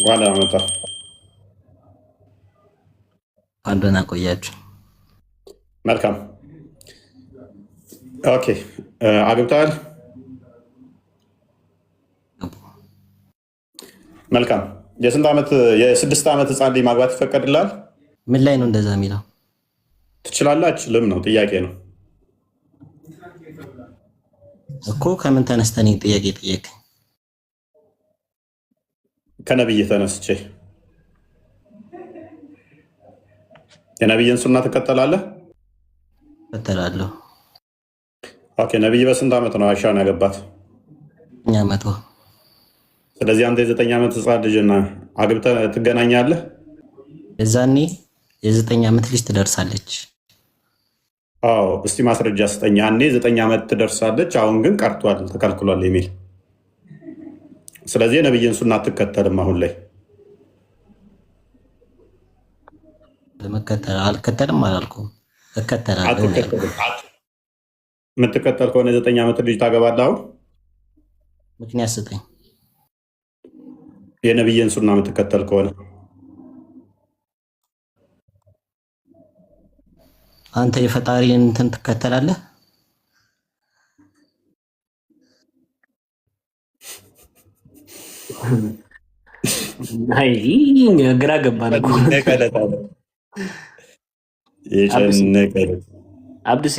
ዋላ መጣ። አንዱን አቆያችሁ። መልካም ኦኬ። አግብተዋል? መልካም። የስንት ዓመት የስድስት ዓመት ህፃን ልጅ ማግባት ይፈቀድላል? ምን ላይ ነው እንደዛ የሚለው? ትችላለህ አትችልም ነው ጥያቄ ነው እኮ ከምን ተነስተን ጥያቄ ጠየቅ? ከነብይ ተነስቼ የነብይን ሱና ትከተላለህ? እከተላለሁ። ኦኬ። ነብይ በስንት ዓመት ነው አይሻን ያገባት? 9 ዓመቷ። ስለዚህ አንተ የ9 ዓመት ህፃን ልጅና አግብተህ ትገናኛለህ? የዛኔ የ9 ዓመት ልጅ ትደርሳለች። አዎ፣ እስቲ ማስረጃ ስጠኝ። ያኔ 9 ዓመት ትደርሳለች፣ አሁን ግን ቀርቷል ተከልክሏል የሚል። ስለዚህ የነብይን ሱና አትከተልም አሁን ላይ። አልከተልም አላልኩም፣ እከተላለሁ። የምትከተል ከሆነ የ9 ዓመት ልጅ ታገባለህ? አሁን ምክንያት ስጠኝ። የነብይን ሱና የምትከተል ከሆነ አንተ የፈጣሪን እንትን ትከተላለህ? አይ ግራ ገባን እኮ አብድሴ።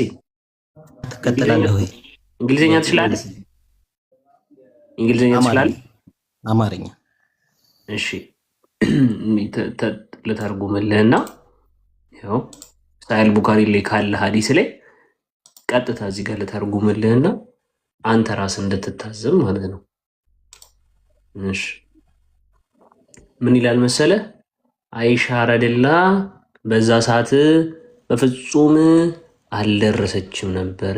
ትከተላለህ ወይ? እንግሊዝኛ ትችላለህ? እንግሊዝኛ ትችላለህ? አማርኛ። እሺ ልተርጉምልህና ያው ሳሂህ ቡኻሪ ላይ ካለ ሀዲስ ላይ ቀጥታ እዚህ ጋር ልተርጉምልህና አንተ ራስህ እንድትታዘብ ማለት ነው። እሺ ምን ይላል መሰለ? አይሻ ረድላ በዛ ሰዓት በፍጹም አልደረሰችም ነበር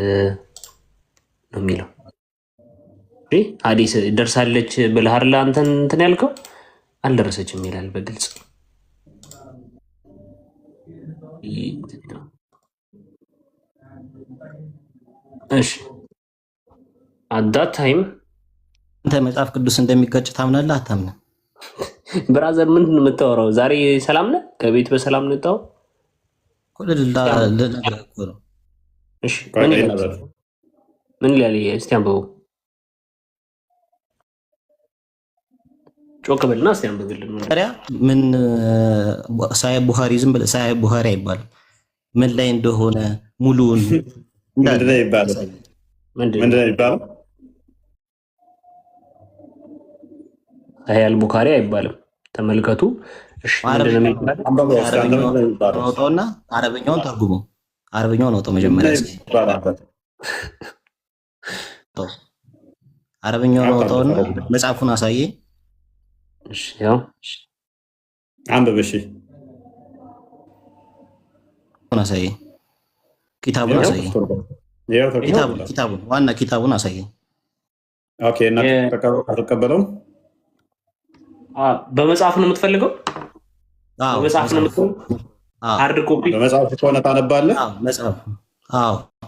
ነው የሚለው። ሀዲስ ደርሳለች ብለህ አይደል አንተ እንትን ያልከው? አልደረሰችም ይላል በግልጽ። እሺ አዳት ታይም አንተ መጽሐፍ ቅዱስ እንደሚጋጭ ታምናለህ አታምንም? ብራዘር ምንድን ነው የምታወራው? ዛሬ ሰላም ነህ? ከቤት በሰላም ነጣው? እሺ ምን ይላል? እስቲ አንብበው። ጮክ በልና እስቲ አንብብልን። ምን ሳሂህ ቡኻሪ ዝም ብለህ ሳሂህ ቡኻሪ አይባልም። ምን ላይ እንደሆነ ሙሉውን ምንድን ነው ይባላል? ሳሂህ ቡኻሪ አይባልም። ተመልከቱ። እሺ አውጣውና አረበኛውን ተርጉመው። አረበኛውን አውጣው መጀመሪያ እስኪ። አረበኛውን አውጣውና መጽሐፉን አሳየኝ። እሺ ያው አንብብ። እሺ አሳየኝ። ኪታቡን አሳየኝ። ኪታቡን ዋና ኪታቡን አሳየኝ። ኦኬ። እና ተቀበለውም በመጽሐፍ ነው የምትፈልገው? በመጽሐፍ ነው የምትፈልገው? ሃርድ ኮፒ በመጽሐፍ ከሆነ ታነባለህ?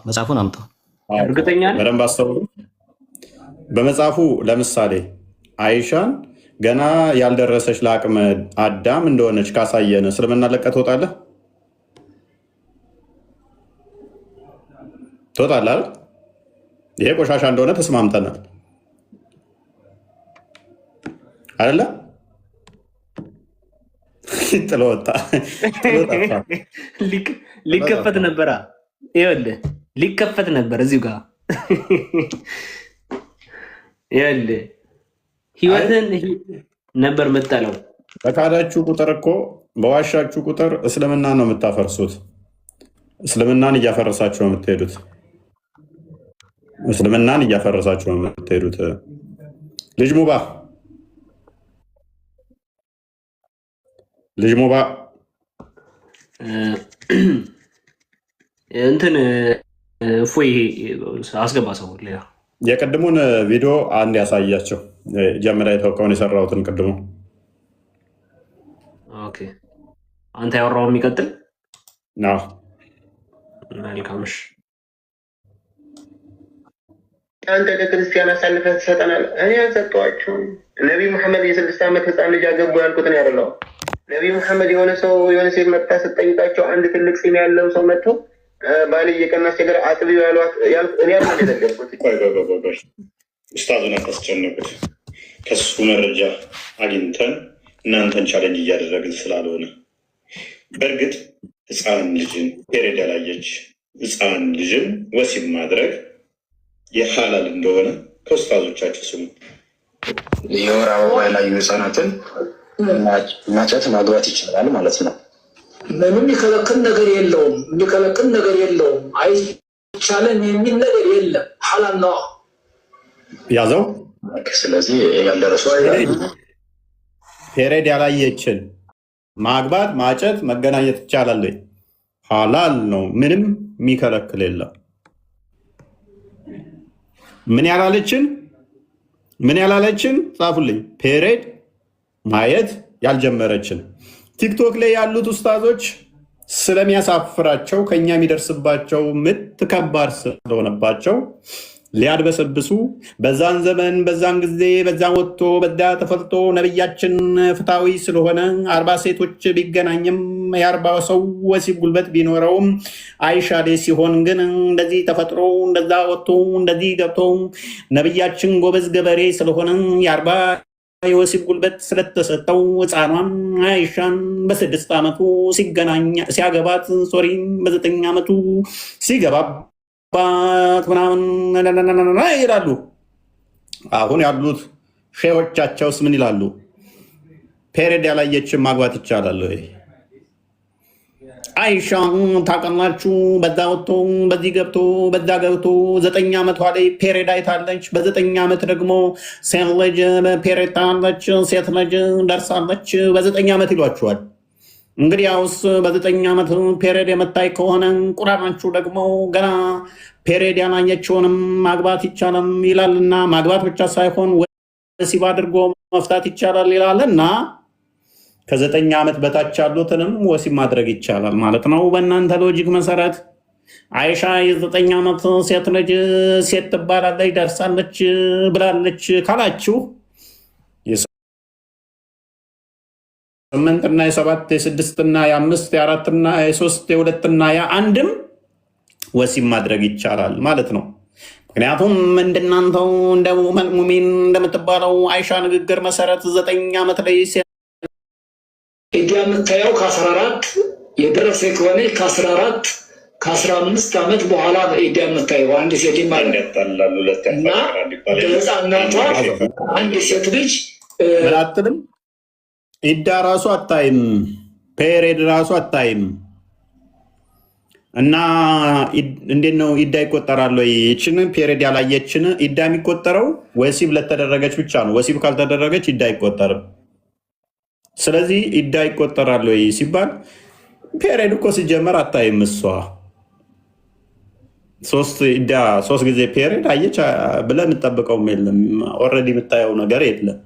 መጽሐፉን አምጣው። እርግጠኛ ነኝ? በደንብ አስተውሉ። በመጽሐፉ ለምሳሌ አይሻን ገና ያልደረሰች ለአቅመ አዳም እንደሆነች ካሳየን እስልምና ለቀህ ትወጣለህ? ትወጣለህ አይደል? ይሄ ቆሻሻ እንደሆነ ተስማምተናል አይደለ? ጥሎ ወጣ። ሊከፈት ነበራ። ይኸውልህ ሊከፈት ነበር እዚሁ ጋር። ይኸውልህ ህይወትን ነበር የምጠለው። በካዳችሁ ቁጥር እኮ በዋሻችሁ ቁጥር እስልምናን ነው የምታፈርሱት። እስልምናን እያፈረሳችሁ ነው የምትሄዱት። እስልምናን እያፈረሳችሁ ነው የምትሄዱት። ልጅ ሙባ እንትን እፎይ አስገባ ሰው ሌላ የቅድሙን ቪዲዮ አንድ ያሳያቸው። ጀምራ የተወቀውን የሰራሁትን ቅድሙ። ኦኬ አንተ ያወራው የሚቀጥል ነው። መልካምሽ አንተ ለክርስቲያን አሳልፈህ ትሰጠናለህ? እኔ አልሰጠኋቸውም። ነቢይ መሐመድ የ6 ዓመት ህፃን ልጅ አገቡ ያልኩት ነው ያለው። ነቢይ መሐመድ የሆነ ሴት መጥታ ስትጠይቃቸው አንድ ትልቅ ፂም ያለው ሰው መጥቶ ባል እየቀና አስቸገረ አጥቢው ያሏት እኔ ያለ የዘገብኩት። ኡስታዙን አታስጨንቁት። ከሱ መረጃ አግኝተን እናንተን ቻለንጅ እያደረግን ስላልሆነ በእርግጥ ህፃን ልጅን ፔሬድ ያላየች ህፃን ልጅን ወሲብ ማድረግ የሐላል እንደሆነ ከኡስታዞቻችሁ ስሙ። የወር አበባ ያላዩ ህፃናትን ማጨት ማግባት ይችላል ማለት ነው። ምንም የሚከለክል ነገር የለውም። የሚከለክል ነገር የለውም። አይቻልም የሚል ነገር የለም። ሐላል ነው ያዘው። ስለዚህ ያልደረሱ ፔሬድ ያላየችን ማግባት ማጨት መገናኘት ይቻላል። ሐላል ነው። ምንም የሚከለክል የለም። ምን ያላለችን ጻፉልኝ። ፔሬድ ማየት ያልጀመረችን ቲክቶክ ላይ ያሉት ኡስታዞች ስለሚያሳፍራቸው ከኛ የሚደርስባቸው ምት ከባድ ስለሆነባቸው ሊያድበሰብሱ በዛን ዘመን በዛን ጊዜ በዛን ወጥቶ በዛ ተፈልጦ ነቢያችን ፍትሃዊ ስለሆነ 40 ሴቶች ቢገናኝም የ40 ሰው ወሲብ ጉልበት ቢኖረውም አይሻሌ ሲሆን ግን እንደዚህ ተፈጥሮ እንደዛ ወጥቶ እንደዚህ ገብቶ ነቢያችን ጎበዝ ገበሬ ስለሆነ የ40 የወሲብ ጉልበት ስለተሰጠው ህፃኗን አይሻን በ6 ዓመቱ ሲያገባት በ9 ዓመቱ ሲገባባት ምናምን ይላሉ። አሁን ያሉት ሼዎቻቸውስ ምን ይላሉ? ፔሬድ ያላየችን ማግባት ይቻላል ወይ? አይሻ ታውቃላችሁ፣ በዛ ወጥቶ በዚህ ገብቶ በዛ ገብቶ 9 ዓመቷ ላይ ፔሬድ አይታለች። በ9 ዓመት ደግሞ ሴት ልጅ ፔሬድ ታለች፣ ሴት ልጅ ደርሳለች በ9 ዓመት ይሏችኋል። እንግዲህ ያውስ በ9 ዓመት ፔሬድ የመታይ ከሆነ ቁርአናችሁ ደግሞ ገና ፔሬድ ያላየችውንም ማግባት ይቻላል ይላልና ማግባት ብቻ ሳይሆን ወሲብ አድርጎ መፍታት ይቻላል ይላልና ከ9 ዓመት በታች ያሉትንም ወሲብ ማድረግ ይቻላል ማለት ነው። በእናንተ ሎጂክ መሰረት አይሻ የ9 ዓመት ሴት ልጅ ሴት ትባላለች ደርሳለች ብላለች ካላችሁ የ8 እና የ7 የ6 እና የ5 የ4 እና የ3 የ2 እና የ1ም ወሲብ ማድረግ ይቻላል ማለት ነው። ምክንያቱም እንደናንተው እንደ ሙእሚን እንደምትባለው አይሻ ንግግር መሰረት 9 ዓመት ላይ ኢዳ የምታየው ከ14 የደረሰ ከሆነ ከ14 ከ15 ዓመት በኋላ ነው ኢዳ የምታየው። አንድ ሴት እና በህፃናቷ አንድ ሴት ልጅ ምናትንም ኢዳ ራሱ አታይም፣ ፔሬድ ራሱ አታይም። እና እንዴት ነው ኢዳ ይቆጠራል ወይ? ይችን ፔሬድ ያላየችን ኢዳ የሚቆጠረው ወሲብ ለተደረገች ብቻ ነው። ወሲብ ካልተደረገች ኢዳ አይቆጠርም። ስለዚህ ኢዳ ይቆጠራል ወይ ሲባል ፔሬድ እኮ ሲጀመር አታይም። እሷ 3 ጊዜ ፔሬድ አየች ብለህ የምጠብቀውም የለም። ኦልሬዲ የምታየው ነገር የለም።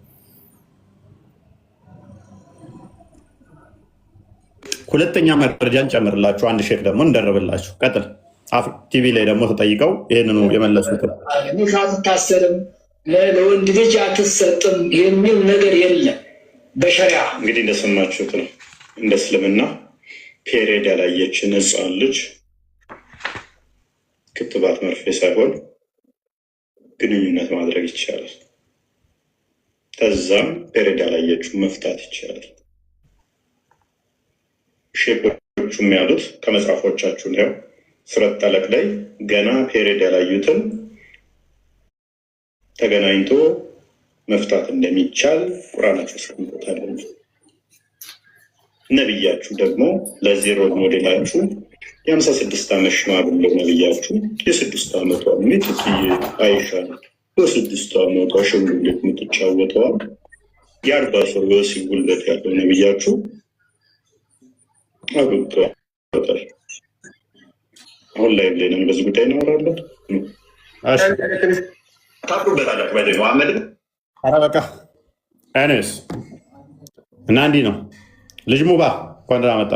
ሁለተኛ መረጃን ጨምርላችሁ፣ አንድ ሼክ ደግሞ እንደርብላችሁ። ቀጥል። ቲቪ ላይ ደግሞ ተጠይቀው ይህንኑ የመለሱት ኒካ አትታሰርም፣ ለወንድ ልጅ አትሰጥም የሚል ነገር የለም በሸሪዓ። እንግዲህ እንደሰማችሁት ነው። እንደ እስልምና ፔሬድ ያላየችን ህፃን ልጅ ክትባት መርፌ ሳይሆን ግንኙነት ማድረግ ይቻላል። ከዛም ፔሬድ ያላየችው መፍታት ይቻላል። ሼኮቹም ያሉት ከመጽሐፎቻችሁ ነው። ሱረት ጠለቅ ላይ ገና ፔሬድ ያላዩትን ተገናኝቶ መፍታት እንደሚቻል ቁርአናችሁ አስቀምጦታል። ነቢያችሁ ደግሞ ለዚህ ሮል ሞዴላችሁ የ56 ዓመት ሽማግሌ ነቢያችሁ የ6 ዓመቷ ሚትትዬ አይሻ በ6 ዓመቷ ሽምግሌት የምትጫወተዋል የ40 ሰው የወሲብ ጉልበት ያለው ነቢያችሁ አግብተዋል። አሁን ላይ ብሌንም በዚህ ጉዳይ እናወራለን። ታፍሩበታላችሁ። ባይ መሐመድ በቃ እኔስ እና እንዲህ ነው። ልጅ ሙባ እንኳን ደህና መጣ።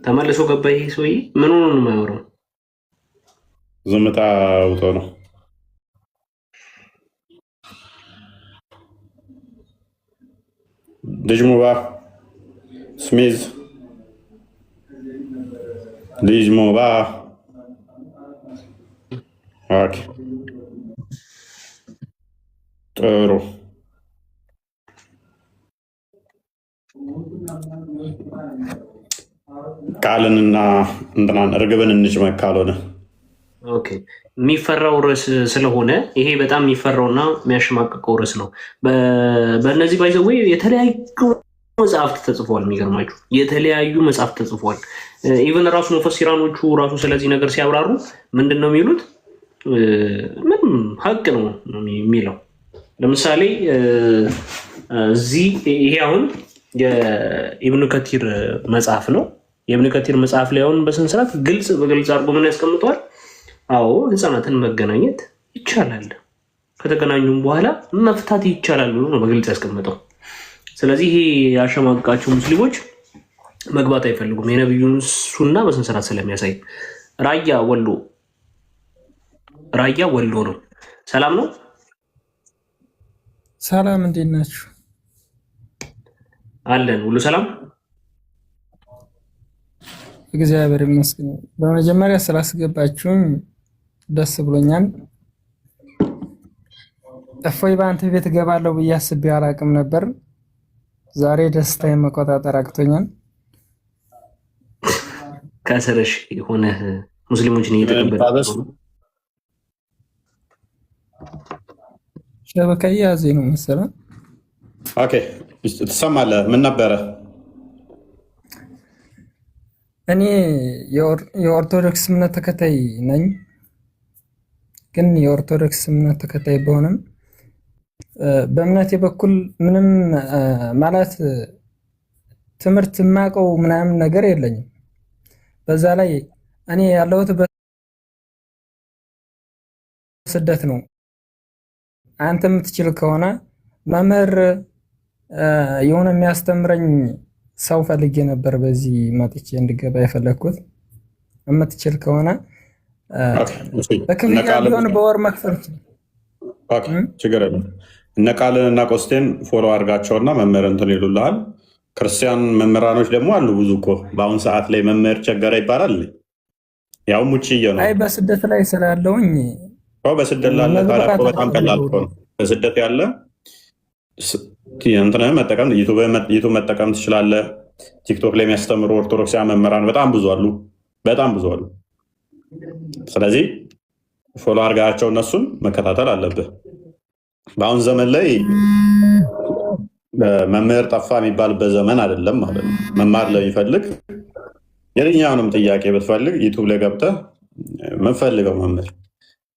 ተመልሶ ገባ። ይሄ ሰውዬ ምን ሆኖ ነው የማያወራው? ዝምታ አውቶ ነው። ልጅ ሙባ ስሚዝ ልጅ ሙባ ኦኬ ጥሩ ቃልንና እንትናን እርግብን እንጭመቅ ካልሆነ ኦኬ የሚፈራው ርዕስ ስለሆነ ይሄ በጣም የሚፈራውና የሚያሸማቅቀው ርዕስ ነው። በእነዚህ ባይዘዌ የተለያዩ መጽሐፍት ተጽፏል። የሚገርማችሁ የተለያዩ መጽሐፍት ተጽፏል። ኢቨን ራሱ ሙፈሲራኖቹ ራሱ ስለዚህ ነገር ሲያብራሩ ምንድን ነው የሚሉት? ምንም ሀቅ ነው የሚለው። ለምሳሌ እዚህ ይሄ አሁን የኢብኑ ከቲር መጽሐፍ ነው። የኢብኑ ከቲር መጽሐፍ ላይ አሁን በስንስራት በግልጽ አድርጎ ምን ያስቀምጠዋል? አዎ ህፃናትን መገናኘት ይቻላል፣ ከተገናኙም በኋላ መፍታት ይቻላል ብሎ ነው በግልጽ ያስቀምጠው። ስለዚህ ይሄ ያሸማቀቃቸው ሙስሊሞች መግባት አይፈልጉም፣ የነቢዩን ሱና በስንስራት ስለሚያሳይ። ራያ ወሎ ነው። ሰላም ነው። ሰላም፣ እንዴት ናችሁ? አለን ሁሉ ሰላም፣ እግዚአብሔር ይመስገን። በመጀመሪያ ስላስገባችሁኝ ደስ ብሎኛል። እፎይ በአንተ ቤት እገባለሁ ብዬ አስቤ አላቅም ነበር። ዛሬ ደስታዬን መቆጣጠር አቅቶኛል። ከስርሽ የሆነ ሙስሊሞችን እየተቀበለ ሸበካ ያዘ ነው መሰለህ። ኦኬ ትሰማለህ? ምን ነበረ? እኔ የኦርቶዶክስ እምነት ተከታይ ነኝ። ግን የኦርቶዶክስ እምነት ተከታይ በሆነም በእምነቴ በኩል ምንም ማለት ትምህርት የማውቀው ምናምን ነገር የለኝም። በዛ ላይ እኔ ያለሁት በስደት ነው። አንተ የምትችል ከሆነ መምህር የሆነ የሚያስተምረኝ ሰው ፈልጌ ነበር። በዚህ መጥቼ እንድገባ የፈለግኩት የምትችል ከሆነ በክፍያ ቢሆን በወር መክፈል ችግር የለም። እነ ቃልን እና ቆስቴን ፎሎ አድርጋቸውና መምህር እንትን ይሉልሃል። ክርስቲያን መምህራኖች ደግሞ አሉ ብዙ እኮ። በአሁን ሰዓት ላይ መምህር ቸገረ ይባላል። ያውም ውጭዬ ነው። አይ በስደት ላይ ስላለውኝ በስደት ላለ ታዲያ በጣም ቀላል ነው። በስደት ያለ እንትን መጠቀም ዩቱብ መጠቀም ትችላለህ። ቲክቶክ ላይ የሚያስተምሩ ኦርቶዶክሳውያን መምህራን በጣም ብዙ አሉ። ስለዚህ ፎሎ አድርጋቸው እነሱን መከታተል አለብህ። በአሁን ዘመን ላይ መምህር ጠፋ የሚባልበት ዘመን አይደለም ማለት ነው። መማር ለሚፈልግ የትኛውንም ጥያቄ ብትፈልግ ዩቱብ ላይ ገብተህ የምንፈልገው መምህር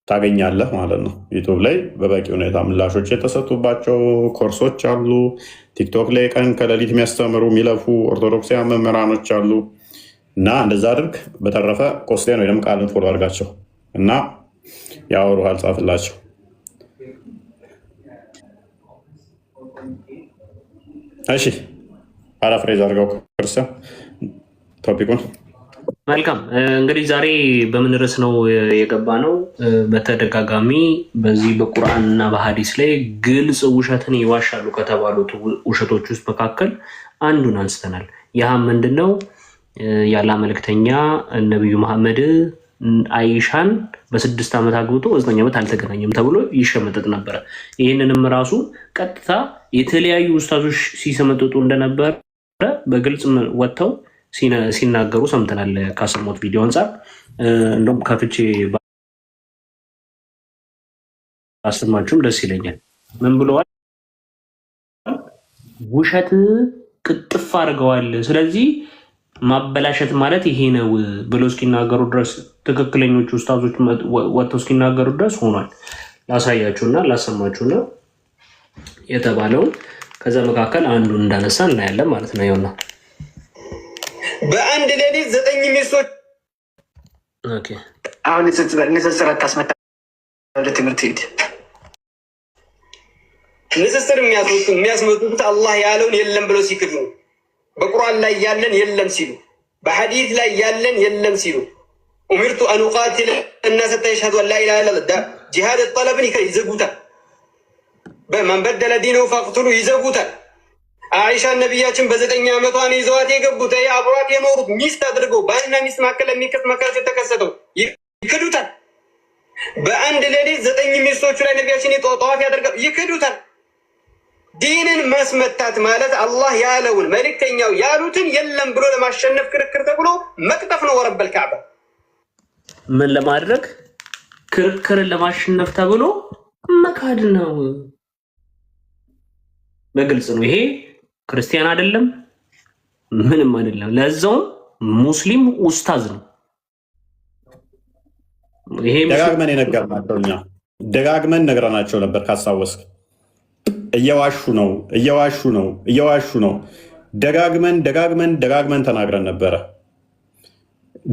ታገኛለህ ማለት ነው። ዩቱብ ላይ በበቂ ሁኔታ ምላሾች የተሰጡባቸው ኮርሶች አሉ። ቲክቶክ ላይ ቀን ከሌሊት የሚያስተምሩ የሚለፉ ኦርቶዶክሳውያን መምህራኖች አሉ እና እንደዛ አድርግ። በተረፈ ቆስጤን ወይም ቃልን ፎሎ አድርጋቸው እና ያወሩሃል፣ ጻፍላቸው። እሺ ፓራፍሬዝ አድርገው ክርስቲያን ቶፒኩን። መልካም እንግዲህ ዛሬ በምን ርዕስ ነው የገባ ነው? በተደጋጋሚ በዚህ በቁርአን እና በሀዲስ ላይ ግልጽ ውሸትን ይዋሻሉ ከተባሉት ውሸቶች ውስጥ መካከል አንዱን አንስተናል። ያህም ምንድነው? ያላ መልእክተኛ ነቢዩ መሐመድ አይሻን በ6 ዓመት አግብቶ በ9 ዓመት አልተገናኘም ተብሎ ይሸመጠጥ ነበረ። ይህንንም ራሱ ቀጥታ የተለያዩ ኡስታዞች ሲሰመጥጡ እንደነበረ በግልጽ ወጥተው ሲናገሩ ሰምተናል። ካሰሙት ቪዲዮ አንጻር እንደውም ከፍቼ አሰማችሁም ደስ ይለኛል። ምን ብለዋል? ውሸት ቅጥፍ አድርገዋል። ስለዚህ ማበላሸት ማለት ይሄ ነው ብሎ እስኪናገሩ ድረስ ትክክለኞቹ ኡስታዞች ወጥተው እስኪናገሩ ድረስ ሆኗል። ላሳያችሁና ላሰማችሁና የተባለውን ከዛ መካከል አንዱን እንዳነሳ እናያለን ማለት ነው። ይኸውና በአንድ ሌሊት 9 ሚስቶች አሁን ንጽጽር አታስመታ። ወደ ትምህርት ሄድ ንጽጽር የሚያስመጡት አላህ ያለውን የለም ብለው ሲክዱ፣ በቁርአን ላይ ያለን የለም ሲሉ፣ በሐዲስ ላይ ያለን የለም ሲሉ፣ ኡሚርቱ አን ኡቃቲለ الناس حتى يشهدوا ان لا اله الا الله ጂሃድ ጠለብን ይዘጉታል። በመን በደለ ዲነሁ ፈቅቱሉ ይዘጉታል። አይሻ ነቢያችን በ9 ዓመቷ ነው ይዘዋት የገቡት አብሯት የኖሩት ሚስት አድርገው ባልና ሚስት መካከል የሚከስ መካከል የተከሰተው ይክዱታል። በአንድ ሌሊት 9 ሚስቶቹ ላይ ነቢያችን ጠዋፍ ያደርጋሉ፣ ይክዱታል። ዲንን ማስመታት ማለት አላህ ያለውን መልእክተኛው ያሉትን የለም ብሎ ለማሸነፍ ክርክር ተብሎ መቅጠፍ ነው። ወረበል ካዕባ ምን ለማድረግ ክርክርን ለማሸነፍ ተብሎ መካድ ነው። በግልጽ ነው። ይሄ ክርስቲያን አይደለም፣ ምንም አይደለም። ለዛውም ሙስሊም ኡስታዝ ነው። ይሄ ደጋግመን የነገርናቸው እኛ ደጋግመን ነግረናቸው ነበር። ካስታወስክ እየዋሹ ነው። ደጋግመን ተናግረን ነበረ።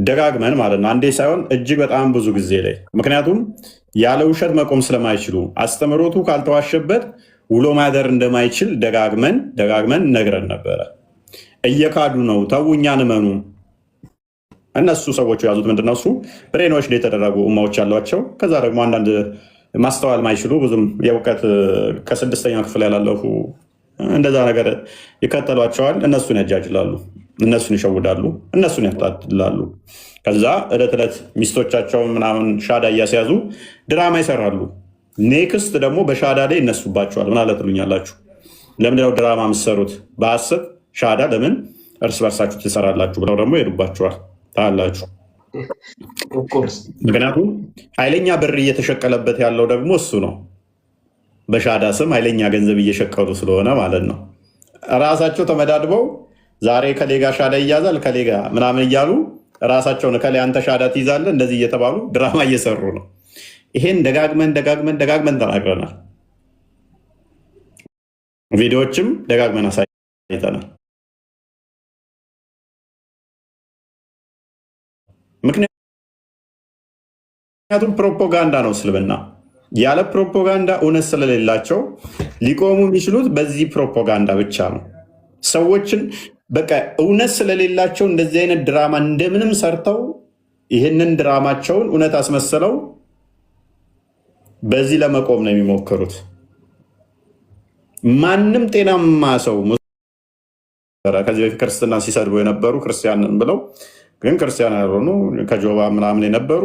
ደጋግመን ማለት ነው፣ አንዴ ሳይሆን እጅግ በጣም ብዙ ጊዜ ላይ። ምክንያቱም ያለ ውሸት መቆም ስለማይችሉ አስተምሮቱ ካልተዋሸበት ውሎ ማደር እንደማይችል ደጋግመን ነግረን ነበረ። እየካዱ ነው። ተው እኛን እመኑ። እነሱ ሰዎቹ የያዙት ምንድነው? እሱ ብሬኖች የተደረጉ እማዎች ያሏቸው፣ ከዛ ደግሞ አንዳንድ ማስተዋል ማይችሉ ብዙም የእውቀት ከ6ኛ ክፍል ያላለፉ እንደዛ ነገር ይከተሏቸዋል። እነሱን ያጃጅላሉ፣ እነሱን ይሸውዳሉ፣ እነሱን ያታልላሉ። ከዛ ዕለት ሚስቶቻቸውን ምናምን ሻዳ እያስያዙ ድራማ ይሰራሉ። ኔክስት ደግሞ በሻዳ ላይ ይነሱባቸዋል። ምን አለ ትሉኛላችሁ? ለምንድነው ድራማ የምትሰሩት? በሐሰት ሻዳ ለምን እርስ በርሳችሁ ትሰራላችሁ? ብለው ደግሞ ይሄዱባቸዋል። ታላችሁ። ምክንያቱም ኃይለኛ ብር እየተሸቀለበት ያለው ደግሞ እሱ ነው። በሻዳ ስም ኃይለኛ ገንዘብ እየሸቀሉ ስለሆነ ማለት ነው። ራሳቸው ተመዳድበው ዛሬ ከሌጋ ሻዳ ይያዛል ከሌጋ ምናምን እያሉ ራሳቸውን ከሌ አንተ ሻዳ ትይዛለህ እንደዚህ እየተባሉ ድራማ እየሰሩ ነው። ይሄን ደጋግመን ተናግረናል። ቪዲዮዎችም ደጋግመን አሳይተናል። ምክንያቱም ፕሮፓጋንዳ ነው እስልምና። ያለ ፕሮፓጋንዳ እውነት ስለሌላቸው ሊቆሙ የሚችሉት በዚህ ፕሮፓጋንዳ ብቻ ነው። ሰዎችን በቃ እውነት ስለሌላቸው እንደዚህ አይነት ድራማ እንደምንም ሰርተው ይህንን ድራማቸውን እውነት አስመሰለው በዚህ ለመቆም ነው የሚሞክሩት። ማንም ጤናማ ሰው ከዚህ በፊት ክርስትና ሲሰድቡ የነበሩ ክርስቲያንን ብለው ግን ክርስቲያን ያልሆኑ ከጆባ ምናምን የነበሩ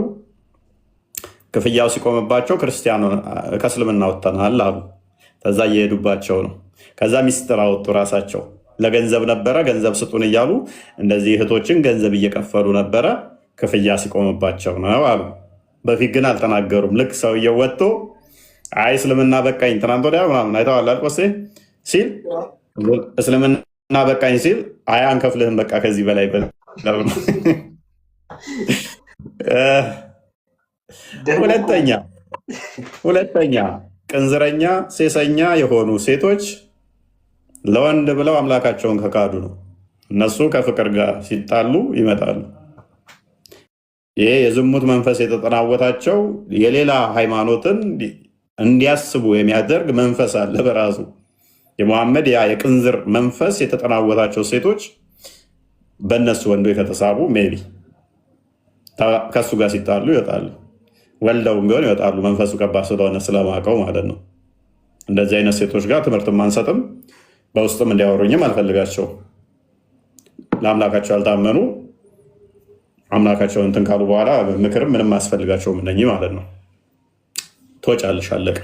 ክፍያው ሲቆምባቸው ክርስቲያን ከእስልምና ወጥተናል አሉ። ከዛ እየሄዱባቸው ነው። ከዛ ሚስጥር አወጡ ራሳቸው። ለገንዘብ ነበረ ገንዘብ ስጡን እያሉ እንደዚህ እህቶችን ገንዘብ እየከፈሉ ነበረ። ክፍያ ሲቆምባቸው ነው አሉ። በፊት ግን አልተናገሩም። ልክ ሰውየው ወጥቶ አይ እስልምና በቃኝ ትናንት ወዲያ ምናምን አይተዋል አልቆሴ ሲል እስልምና በቃኝ ሲል አይ አንከፍልህም በቃ ከዚህ በላይ ሁለተኛ ቅንዝረኛ ሴሰኛ የሆኑ ሴቶች ለወንድ ብለው አምላካቸውን ከካዱ ነው። እነሱ ከፍቅር ጋር ሲጣሉ ይመጣሉ። ይሄ የዝሙት መንፈስ የተጠናወታቸው የሌላ ሃይማኖትን እንዲያስቡ የሚያደርግ መንፈስ አለ በራሱ የሙሐመድ ያ የቅንዝር መንፈስ የተጠናወታቸው ሴቶች በእነሱ ወንዶች ከተሳቡ ሜቢ ከሱ ጋር ሲጣሉ ይወጣሉ። ወልደውም ቢሆን ይወጣሉ። መንፈሱ ከባድ ስለሆነ ስለማቀው ማለት ነው። እንደዚህ አይነት ሴቶች ጋር ትምህርት አንሰጥም። በውስጥም እንዲያወሩኝም አልፈልጋቸው። ለአምላካቸው ያልታመኑ አምላካቸውን እንትን ካሉ በኋላ ምክርም ምንም አያስፈልጋቸውም እነኚህ ማለት ነው። ትወጫለሽ፣ አለቀ።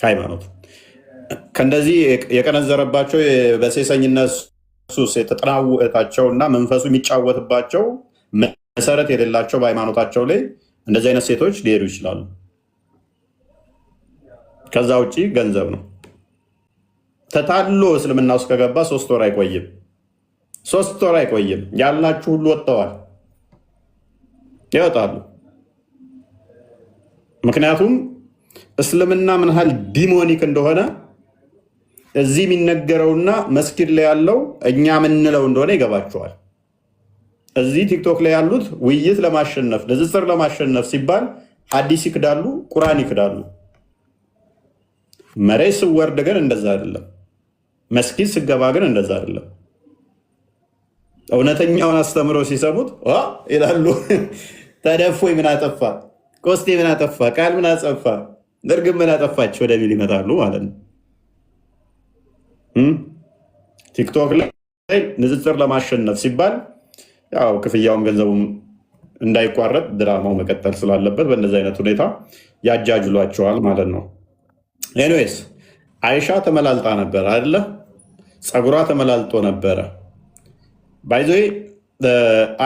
ሃይማኖቱ ከእንደዚህ የቀነዘረባቸው በሴሰኝነት ሱስ የተጠናወታቸውና መንፈሱ የሚጫወትባቸው መሰረት የሌላቸው በሃይማኖታቸው ላይ እንደዚህ አይነት ሴቶች ሊሄዱ ይችላሉ። ከዛ ውጭ ገንዘብ ነው። ተታሎ እስልምና ውስጥ ከገባ 3 ወር አይቆይም። 3 ወር አይቆይም። ያልናችሁ ሁሉ ወጥተዋል፣ ይወጣሉ። ምክንያቱም እስልምና ምን ያህል ዲሞኒክ እንደሆነ እዚህ የሚነገረውና መስጊድ ላይ ያለው እኛ የምንለው እንደሆነ ይገባቸዋል። እዚህ ቲክቶክ ላይ ያሉት ውይይት ለማሸነፍ ንጽጽር ለማሸነፍ ሲባል ሐዲስ ይክዳሉ፣ ቁርአን ይክዳሉ። መሬት ስወርድ ግን እንደዛ አይደለም። መስጊድ ስገባ ግን እንደዛ አይደለም። እውነተኛውን አስተምሮ ሲሰሙት ይላሉ። ተደፎይ ምን አጠፋ፣ ቆስቴ ምን አጠፋ፣ ቃል ምን አጠፋ፣ እርግብ ምን አጠፋች ወደሚል ይመጣሉ ማለት ነው። ቲክቶክ ላይ ንጽጽር ለማሸነፍ ሲባል ያው ክፍያውን ገንዘቡም እንዳይቋረጥ ድራማው መቀጠል ስላለበት በእንደዚህ አይነት ሁኔታ ያጃጅሏቸዋል ማለት ነው። ኤኒዌይስ አይሻ ተመላልጣ ነበር አይደለ? ፀጉሯ ተመላልጦ ነበረ። ባይዘ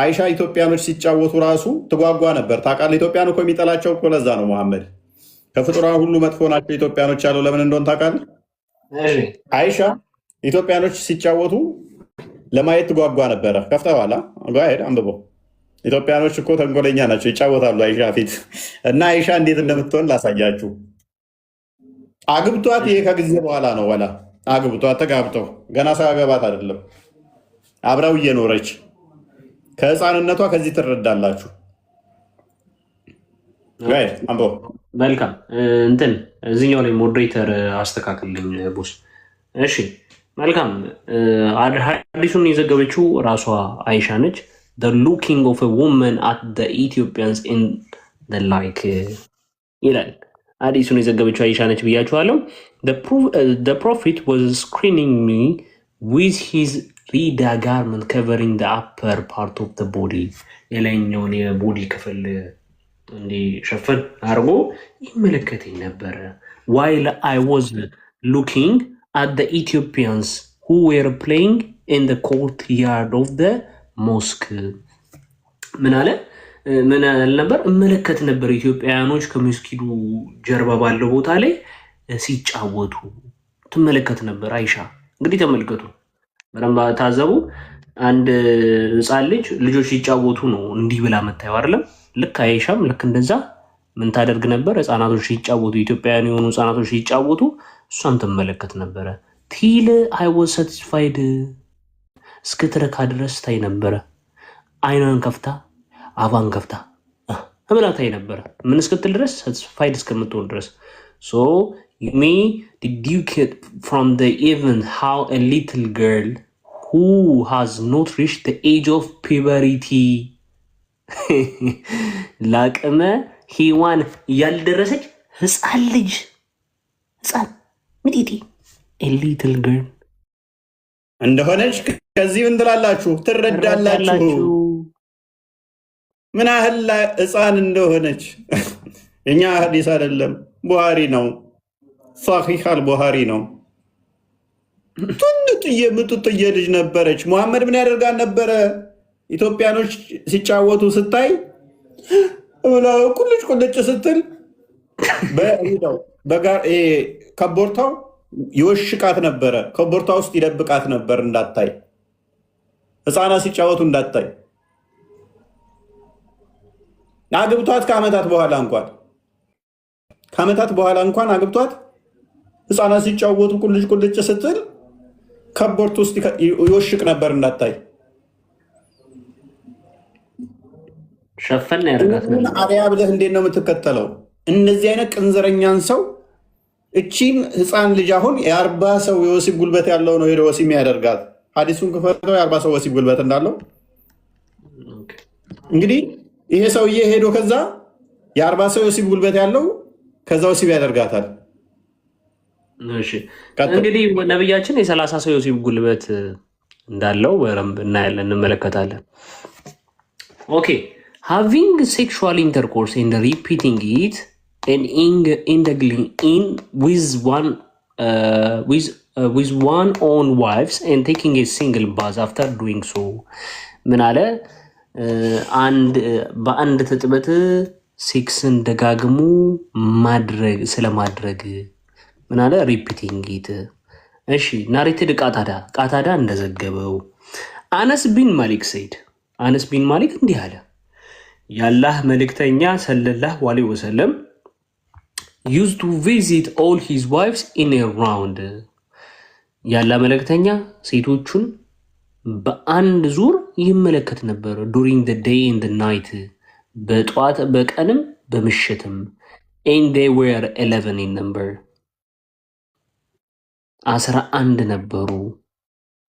አይሻ ኢትዮጵያኖች ሲጫወቱ ራሱ ትጓጓ ነበር። ታውቃለህ? ኢትዮጵያን እኮ የሚጠላቸው እኮ ለዛ ነው። መሐመድ ከፍጡራን ሁሉ መጥፎ ናቸው ኢትዮጵያኖች ያለው ለምን እንደሆን ታውቃለህ? አይሻ ኢትዮጵያኖች ሲጫወቱ ለማየት ትጓጓ ነበረ። ከፍተዋላ ሄድ አንብበው። ኢትዮጵያኖች እኮ ተንኮለኛ ናቸው፣ ይጫወታሉ አይሻ ፊት እና አይሻ እንዴት እንደምትሆን ላሳያችሁ። አግብቷት ይሄ ከጊዜ በኋላ ነው። ወላ አግብቷት ተጋብተው ገና ሳያገባት አይደለም አብረው እየኖረች ከህፃንነቷ ከዚህ ትረዳላችሁ። መልካም እንትን እዚኛው ላይ ሞዴሬተር አስተካክልልኝ ቦስ። እሺ መልካም። ሀዲሱን የዘገበችው ራሷ አይሻ ነች። the looking of a woman at the Ethiopians in the like ይላል። ሀዲሱን የዘገበችው አይሻ ነች ብያችኋለሁ። the prophet was screening me with his rida garment covering the upper part of the body የላይኛውን የቦዲ ክፍል እንዲሸፍን አድርጎ ይመለከተኝ ነበረ። while I was looking at the Ethiopians who were playing in the courtyard of the mosque ምን አለ ነበር? እመለከት ነበር ኢትዮጵያውያኖች ከመስጊዱ ጀርባ ባለው ቦታ ላይ ሲጫወቱ ትመለከት ነበር አይሻ። እንግዲህ ተመልከቱ፣ በደንብ ታዘቡ። አንድ ህፃን ልጆች ሲጫወቱ ነው እንዲህ ብላ መታየው አይደለም? ልክ አይሻም ልክ እንደዛ ምን ታደርግ ነበር? ህፃናቶች ሲጫወቱ፣ ኢትዮጵያውያን የሆኑ ህፃናቶች ሲጫወቱ እሷን ትመለከት ነበረ። ቲል አይ ዋዝ ሳቲስፋይድ እስክትረካ ድረስ ታይ ነበረ። አይኗን ከፍታ አፋን ከፍታ ብላ ታይ ነበረ። ምን እስክትል ድረስ? ሳቲስፋይድ እስከምትሆን ድረስ። ሶ ሚ ዲድ ዩ ጌት ፍሮም ዘ ኢቨን ሃው አ ሊትል ገርል who has not reached the age of puberty ለአቅመ ሔዋን ያልደረሰች ህፃን ልጅ ህፃን ምጢጢ ሊትል ገርል እንደሆነች ከዚህ ምን ትላላችሁ? ትረዳላችሁ ምን ያህል ህፃን እንደሆነች። እኛ ሐዲስ አይደለም ቡሃሪ ነው፣ ሷሂህ አል-ቡሃሪ ነው። ትንጥዬ ምጥጥዬ ልጅ ነበረች። ሙሐመድ ምን ያደርጋል ነበረ? ኢትዮጵያኖች ሲጫወቱ ስታይ ቁልጭ ቁልጭ ስትል ከቦርታው ይወሽቃት ነበረ። ከቦርታ ውስጥ ይደብቃት ነበር እንዳታይ፣ ህፃናት ሲጫወቱ እንዳታይ። አግብቷት ከዓመታት በኋላ እንኳን አግብቷት ህፃናት ሲጫወቱ ቁልጭ ቁልጭ ስትል ከቦርት ውስጥ ይወሽቅ ነበር እንዳታይ። ሸፈን ያደርጋት ነበር። አሪያ ብለህ እንዴት ነው የምትከተለው? እነዚህ አይነት ቅንዘረኛን ሰው እቺን ህፃን ልጅ አሁን የ40 ሰው የወሲብ ጉልበት ያለው ነው ሄዶ ወሲብ ያደርጋት። ሐዲሱን ክፈተው የ40 ሰው ወሲብ ጉልበት እንዳለው። እንግዲህ ይሄ ሰውዬ ሄዶ ከዛ የ40 ሰው የወሲብ ጉልበት ያለው ከዛ ወሲብ ያደርጋታል። እንግዲህ ነብያችን የ30 ሰው የወሲብ ጉልበት እንዳለው በደንብ እናያለን፣ እንመለከታለን። ኦኬ having sexual intercourse and repeating it and indulging in with one own wives and taking a single bath after doing so ምን አለ? በአንድ ትጥበት ሴክስን ደጋግሙ ማድረግ ስለማድረግ ምን አለ? ሪፒቲንግ ኢት። እሺ ናሬትድ ቃታዳ እንደዘገበው አነስ ቢን ማሊክ ሰይድ አነስ ቢን ማሊክ እንዲህ አለ፣ የአላህ መልእክተኛ ሰለላሁ ዐለይሂ ወሰለም used to visit all his wives in a round። የአላህ መልእክተኛ ሴቶቹን በአንድ ዙር ይመለከት ነበር። during the day and the night በጠዋት በቀንም በምሽትም and they were 11 in number 11 ነበሩ፣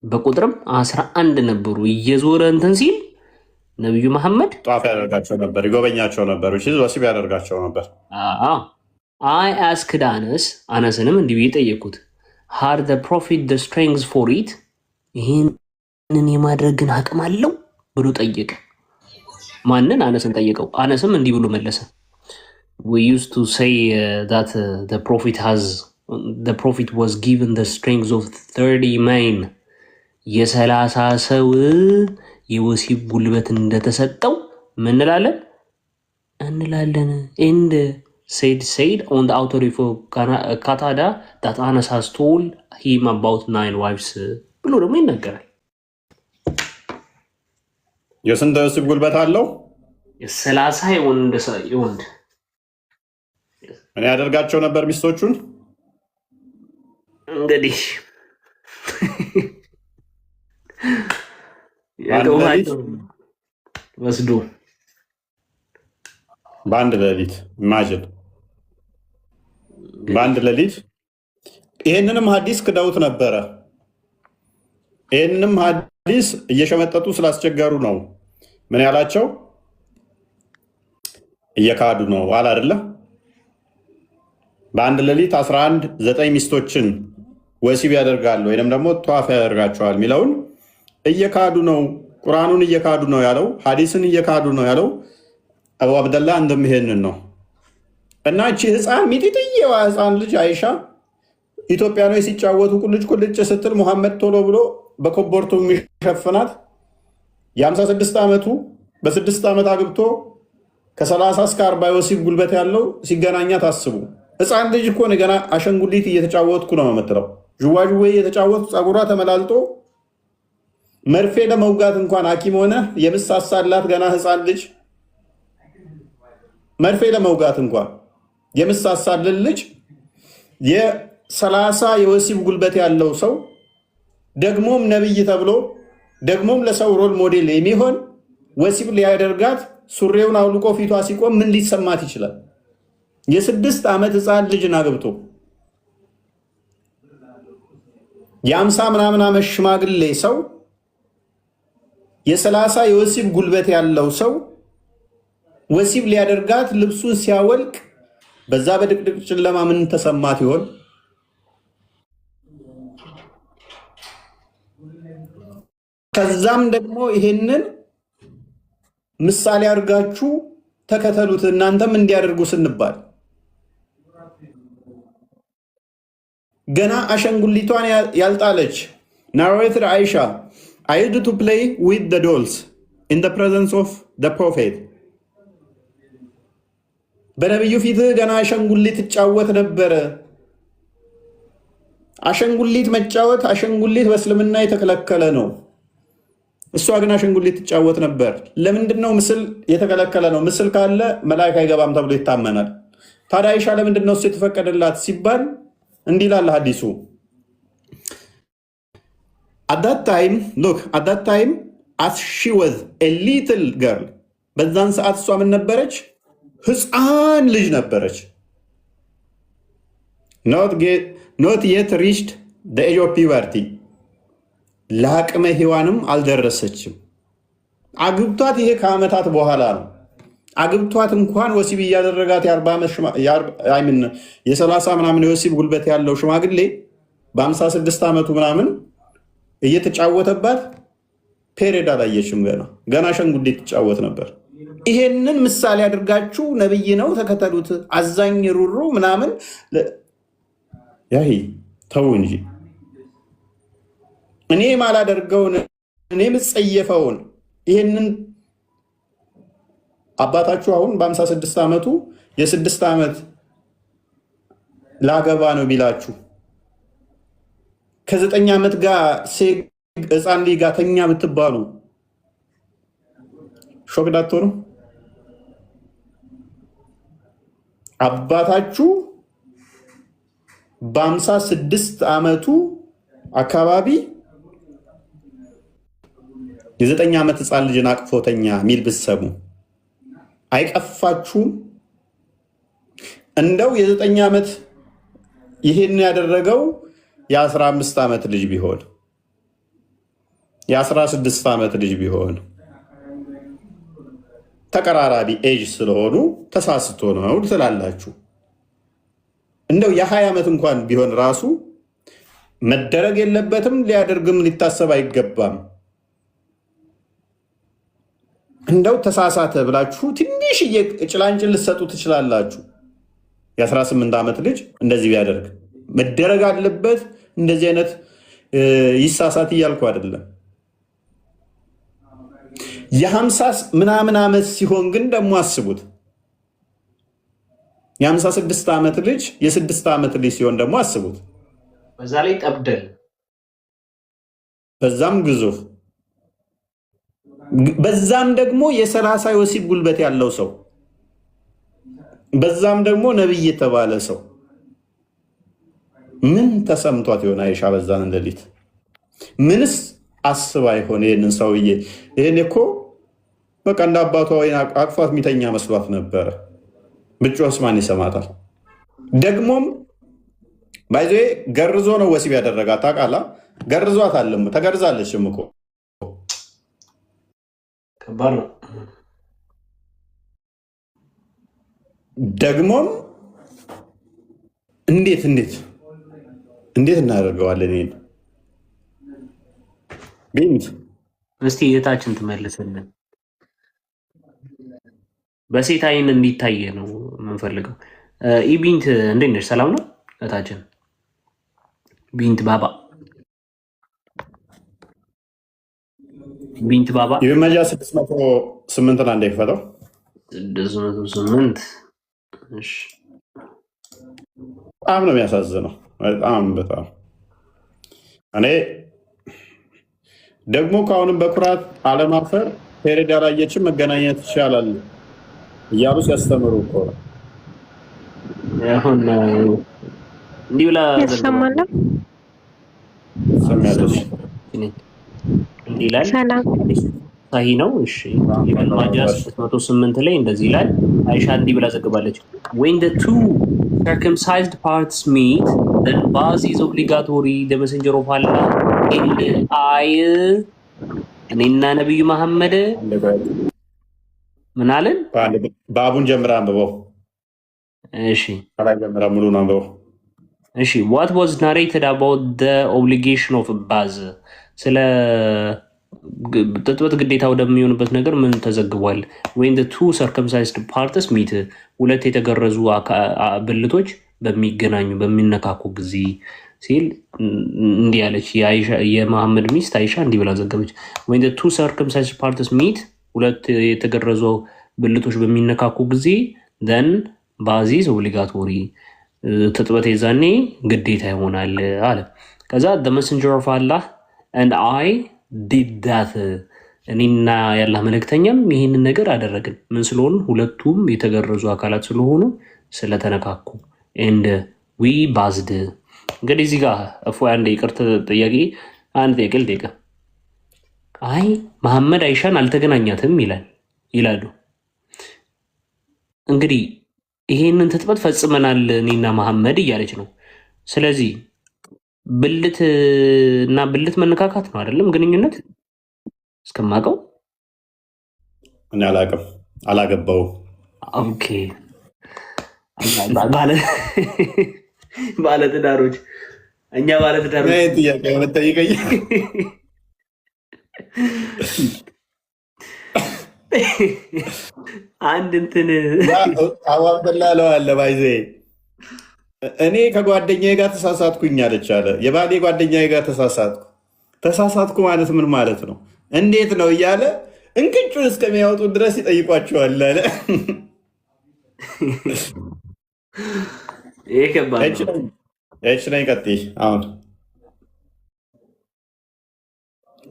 በቁጥርም 11 ነበሩ። እየዞረ እንትን ሲል ነቢዩ መሐመድ ጧፍ ያደርጋቸው ነበር፣ ይጎበኛቸው ነበር፣ ወሲብ ያደርጋቸው ነበር። አይ አስክድ አነስንም እንዲህ ብዬ ጠየቅኩት። ሃር ዘ ፕሮፊት ዘ ስትሬንግዝ ፎር ኢት ይህንን የማድረግን አቅም አለው ብሎ ጠየቀ። ማንን? አነስን ጠየቀው። አነስም እንዲህ ብሎ መለሰ። we used to say that the prophet was given the strength of 30 men የ30 ሰው የወሲብ ጉልበት እንደተሰጠው ምን እንላለን? and said on the authority for Qatada that Anas has told him about 9 wives ብሎ ደግሞ ይናገራል። የስንት የወሲብ ጉልበት አለው? የ30 የወንድ እኔ ያደርጋቸው ነበር ሚስቶቹን። እንግዲህ ወስዶ በአንድ ሌሊት ኢማጂን፣ በአንድ ሌሊት። ይሄንንም ሐዲስ ክደውት ነበረ። ይሄንንም ሐዲስ እየሸመጠጡ ስላስቸገሩ ነው ምን ያላቸው እየካዱ ነው ዋላ አይደለ? በአንድ ሌሊት 11 9 ሚስቶችን ወሲብ ያደርጋሉ ወይንም ደግሞ ጧፍ ያደርጋቸዋል የሚለውን እየካዱ ነው። ቁርአኑን እየካዱ ነው ያለው፣ ሐዲስን እየካዱ ነው ያለው አቡ አብደላ እንደሚሄንን ነው። እና እቺ ህፃን ሚጢጥየዋ ህፃን ልጅ አይሻ ኢትዮጵያኖች ሲጫወቱ ቁልጭ ስትል ሙሐመድ ቶሎ ብሎ በኮቦርቱ የሚሸፍናት የ56 ዓመቱ በ6 ዓመት አግብቶ ከ30 እስከ 40 ወሲብ ጉልበት ያለው ሲገናኛት አስቡ። ህፃን ልጅ እኮ ነው ገና አሸንጉሊት እየተጫወትኩ ነው የምትለው። ዥዋዥዌ እየተጫወትኩ ፀጉሯ ተመላልጦ መርፌ ለመውጋት እንኳን ሐኪም ሆነ የምሳሳላት ገና ህፃን ልጅ መርፌ ለመውጋት እንኳን የምሳሳልን ልጅ የ30 የወሲብ ጉልበት ያለው ሰው ደግሞም ነብይ ተብሎ ደግሞም ለሰው ሮል ሞዴል የሚሆን ወሲብ ሊያደርጋት ሱሬውን አውልቆ ፊቷ ሲቆም ምን ሊሰማት ይችላል? የ6 ዓመት ህፃን ልጅን አግብቶ የ50 ምናምን ዓመት ሽማግሌ ሰው የ30 የወሲብ ጉልበት ያለው ሰው ወሲብ ሊያደርጋት ልብሱን ሲያወልቅ በዛ በድቅድቅ ጨለማ ምን ተሰማት ይሆን? ከዛም ደግሞ ይሄንን ምሳሌ አድርጋችሁ ተከተሉት እናንተም እንዲያደርጉ ስንባል ገና አሸንጉሊቷን ያልጣለች ናሬትድ አይሻ I used to play with the dolls in the presence of the prophet በነብዩ ፊት ገና አሸንጉሊት ትጫወት ነበረ። አሸንጉሊት መጫወት አሸንጉሊት በእስልምና የተከለከለ ነው። እሷ ግን አሸንጉሊት ትጫወት ነበር። ለምንድን ነው ምስል የተከለከለ ነው? ምስል ካለ መላእክት አይገባም ተብሎ ይታመናል። ታዲያ አይሻ ለምንድን ነው እሱ የተፈቀደላት ሲባል እንዲህ ይላል ሐዲሱ at that time as she was a little girl በዛን ሰዓት እሷ ምን ነበረች? ህፃን ልጅ ነበረች። not yet reached the age of puberty ለአቅመ ሔዋንም አልደረሰችም። አግብቷት ይሄ ከዓመታት በኋላ ነው። አግብቷት እንኳን ወሲብ እያደረጋት የ30 ምናምን የወሲብ ጉልበት ያለው ሽማግሌ በ56 ዓመቱ ምናምን እየተጫወተባት ፔሬድ አላየችም። ገና አሸንጉሊት ትጫወት ነበር። ይሄንን ምሳሌ አድርጋችሁ ነብይ ነው ተከተሉት፣ አዛኝ ሩሩ ምናምን ያሂ ተው እንጂ። እኔ ማላደርገውን እኔ ምጸየፈውን ይሄንን አባታችሁ አሁን በ56 ዓመቱ የ6 ዓመት ላገባ ነው ቢላችሁ ከ9 ዓመት ጋር ህፃን ልጅ ጋር ተኛ ብትባሉ ሾክዳቶ ነው። አባታችሁ በ56 ዓመቱ አካባቢ የ9 ዓመት ህፃን ልጅን አቅፎተኛ ሚል ብትሰሙ አይቀፋችሁም? እንደው የ9 ዓመት ይሄን ያደረገው የ15 ዓመት ልጅ ቢሆን የ16 ዓመት ልጅ ቢሆን ተቀራራቢ ኤጅ ስለሆኑ ተሳስቶ ነው ትላላችሁ። እንደው የ20 ዓመት እንኳን ቢሆን ራሱ መደረግ የለበትም፣ ሊያደርግም ሊታሰብ አይገባም። እንደው ተሳሳተ ብላችሁ ትንሽዬ ጭላንጭል ልትሰጡ ትችላላችሁ። የ18 ዓመት ልጅ እንደዚህ ቢያደርግ መደረግ አለበት። እንደዚህ አይነት ይሳሳት እያልኩ አይደለም። የ50 ምናምን ዓመት ሲሆን ግን ደግሞ አስቡት። የ56 ዓመት ልጅ የ6 ዓመት ልጅ ሲሆን ደግሞ አስቡት። በዛ ላይ ጠብደል፣ በዛም ግዙፍ፣ በዛም ደግሞ የ30 የወሲብ ጉልበት ያለው ሰው፣ በዛም ደግሞ ነብይ የተባለ ሰው ምን ተሰምቷት ይሆን አይሻ? በዛን ሌሊት ምንስ አስባ ይሆን? ይህንን ሰውዬ ይህን እኮ በቃ እንደ አባቷ ወይ አቅፏት የሚተኛ መስሏት ነበረ። ብጮህስ ማን ይሰማታል? ደግሞም ባይዞ ገርዞ ነው ወሲብ ያደረጋት። ታውቃለህ? ገርዟት አለም ተገርዛለችም እኮ ከባድ ነው። ደግሞም እንዴት እናደርገዋለን? ይሄን ቢንት እስቲ የታችን ትመልስልን። በሴት አይን እንዲታይ ነው የምንፈልገው። ኢቢንት እንዴት ነሽ? ሰላም ነው እታችን ቢንት ባባ ቢንት ባባ የመጃ 608 እና እንደይፈተው 608 እሺ። በጣም ነው የሚያሳዝነው። በጣም እኔ ደግሞ ከአሁንም በኩራት አለማፈር ፔሬድ ያላየችን መገናኘት ይቻላል እያሉ ሲያስተምሩ እኮ ነው። አሁን እንዲህ ብላ ያሰማል። ሰሚያለሽ እንዲህ ይላል። ሰላም ሳሂ ነው። እሺ ኢብኑ ማጃህ 608 ላይ እንደዚህ ይላል። አይሻ እንዲህ ብላ ዘግባለች። when the two circumcised parts meet then bath is obligatory the messenger of Allah እኔና ነብዩ መሐመድ ምን አለን? ባቡን ጀምራ አንብበው። እሺ ከላይ ጀምራ ሙሉን አንብበው። እሺ what was narrated about the obligation of bath ስለ ጥጥበት ግዴታ ወደሚሆንበት ነገር ምን ተዘግቧል? when the two circumcised parts meet ሁለት የተገረዙ ብልቶች በሚገናኙ በሚነካኩ ጊዜ ሲል እንዲህ ያለች የመሐመድ ሚስት አይሻ እንዲህ ብላ ዘገበች። when the two circumcised parts meet ሁለት የተገረዙ ብልቶች በሚነካኩ ጊዜ then bath is obligatory ጥጥበት የዛኔ ግዴታ ይሆናል አለ። ከዛ the messenger of Allah and I did that እኔና ያላህ መልእክተኛም ይህንን ነገር አደረግን። ምን ስለሆኑ? ሁለቱም የተገረዙ አካላት ስለሆኑ ስለተነካኩ and we bathed። እንግዲህ እዚህ ጋር አንድ ይቅርታ ጥያቄ ልጠይቅ። አይ መሐመድ አይሻን አልተገናኛትም ይላሉ። እንግዲህ ይሄንን ትጥበት ፈጽመናል እኔና መሐመድ እያለች ነው። ስለዚህ ብልት እና ብልት መነካካት ነው አይደለም ግንኙነት? እስከማውቀው እኔ አላውቅም፣ አላገባውም። ኦኬ ባለትዳሮች እኛ ባለትዳሮች ጥያቄ መጠይቀኝ አንድ እንትን አዋብላ ለዋለ ባይዜ እኔ ከጓደኛዬ ጋር ተሳሳትኩኝ አለች አለ። የባሌ ጓደኛዬ ጋር ተሳሳትኩ ማለት ምን ማለት ነው? እንዴት ነው እያለ እንቅጩን እስከሚያወጡ ድረስ ይጠይቋቸዋል አለ። ነኝ ቀጥይ። አሁን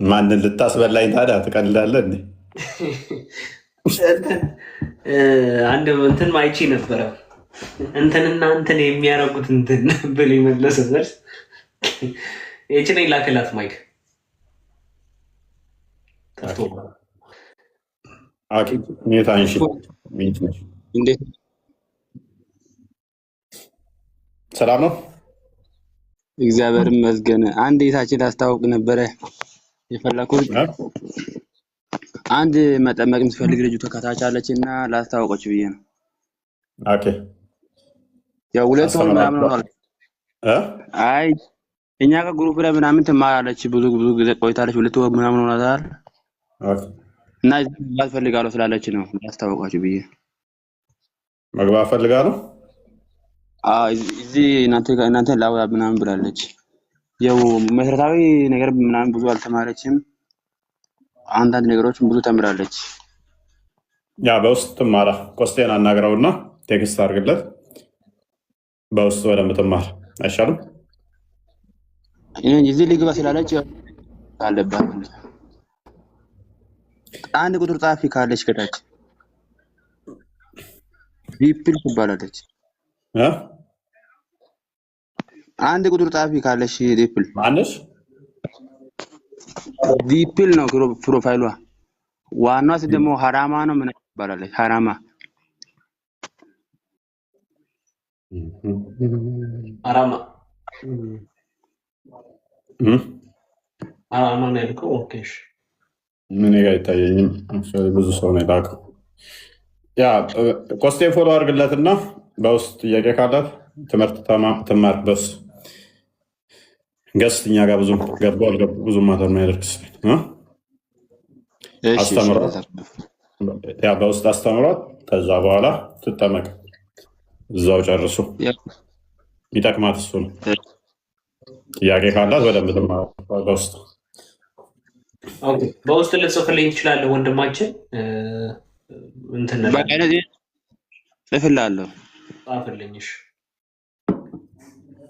ማንን ልታስበላኝ ታዲያ? ትቀልዳለህ እንዴ? አንድ እንትን ማይቺ ነበረ እንትንና እንትን የሚያረጉት እንትን ብል የመለሰ ዘርስ ነኝ ላክላት ማይክ ሰላም ነው። እግዚአብሔር ይመስገን። አንድ የታችን ላስታውቅ ነበረ የፈለኩት አንድ መጠመቅ የምትፈልግ ልጅ ከታች አለችና ላስታውቀች ብዬ ነው። ኦኬ ያው ሁለት ወር ምናምን ሆኗል። አይ እኛ ጋር ግሩፕ ላይ ምናምን ትማራለች። ብዙ ጊዜ ቆይታለች። ሁለት ወር ምናምን ሆኗታል። ኦኬ እና መግባት ፈልጋለሁ ስላለች ነው ላስታውቃችሁ ብዬ መግባት ፈልጋለሁ። እዚህ እናንተ ላውራ ምናምን ብላለች። ያው መሰረታዊ ነገር ምናምን ብዙ አልተማረችም። አንዳንድ ነገሮችን ብዙ ተምራለች። ያ በውስጥ ትማራ። ኮስቴን አናግረውና ቴክስት አድርግለት በውስጥ በደንብ ትማር አይሻልም? እዚህ ልግባ ስላለች አለባት። አንድ ቁጥር ጻፊ ካለች ከታች ቪፕል ትባላለች። አንድ ቁጥር ጻፊ ካለች ቪፕል ማነሽ? ቪፕል ነው ፕሮፋይሏ። ዋናው ደግሞ ሀራማ ነው ምን ትባላለች? ሀራማ አራማ አራማ ነው ያልከው? ኦኬ እሺ። ምን ጋር አይታየኝም። ብዙ ሰው ነው የላከው። ያ ኮስቴን ፎሎ አድርግለትና በውስጥ ጥያቄ ካላት ትምህርት ትማር። በስ ገስት እኛ ጋር ብዙ ገቡ አልገቡ ብዙ ማተር ነው ያደርግስ አስተምሯት። ያ በውስጥ አስተምሯት። ከዛ በኋላ ትጠመቅ። እዛው ጨርሱ። ይጠቅማት እሱ ነው። ጥያቄ ካላት በደንብ ትማር በውስጥ በውስጥ ልጽፍልኝ ትችላለህ ወንድማችን። እንትን ጽፍልሃለሁ። ጻፍልኝ። እሺ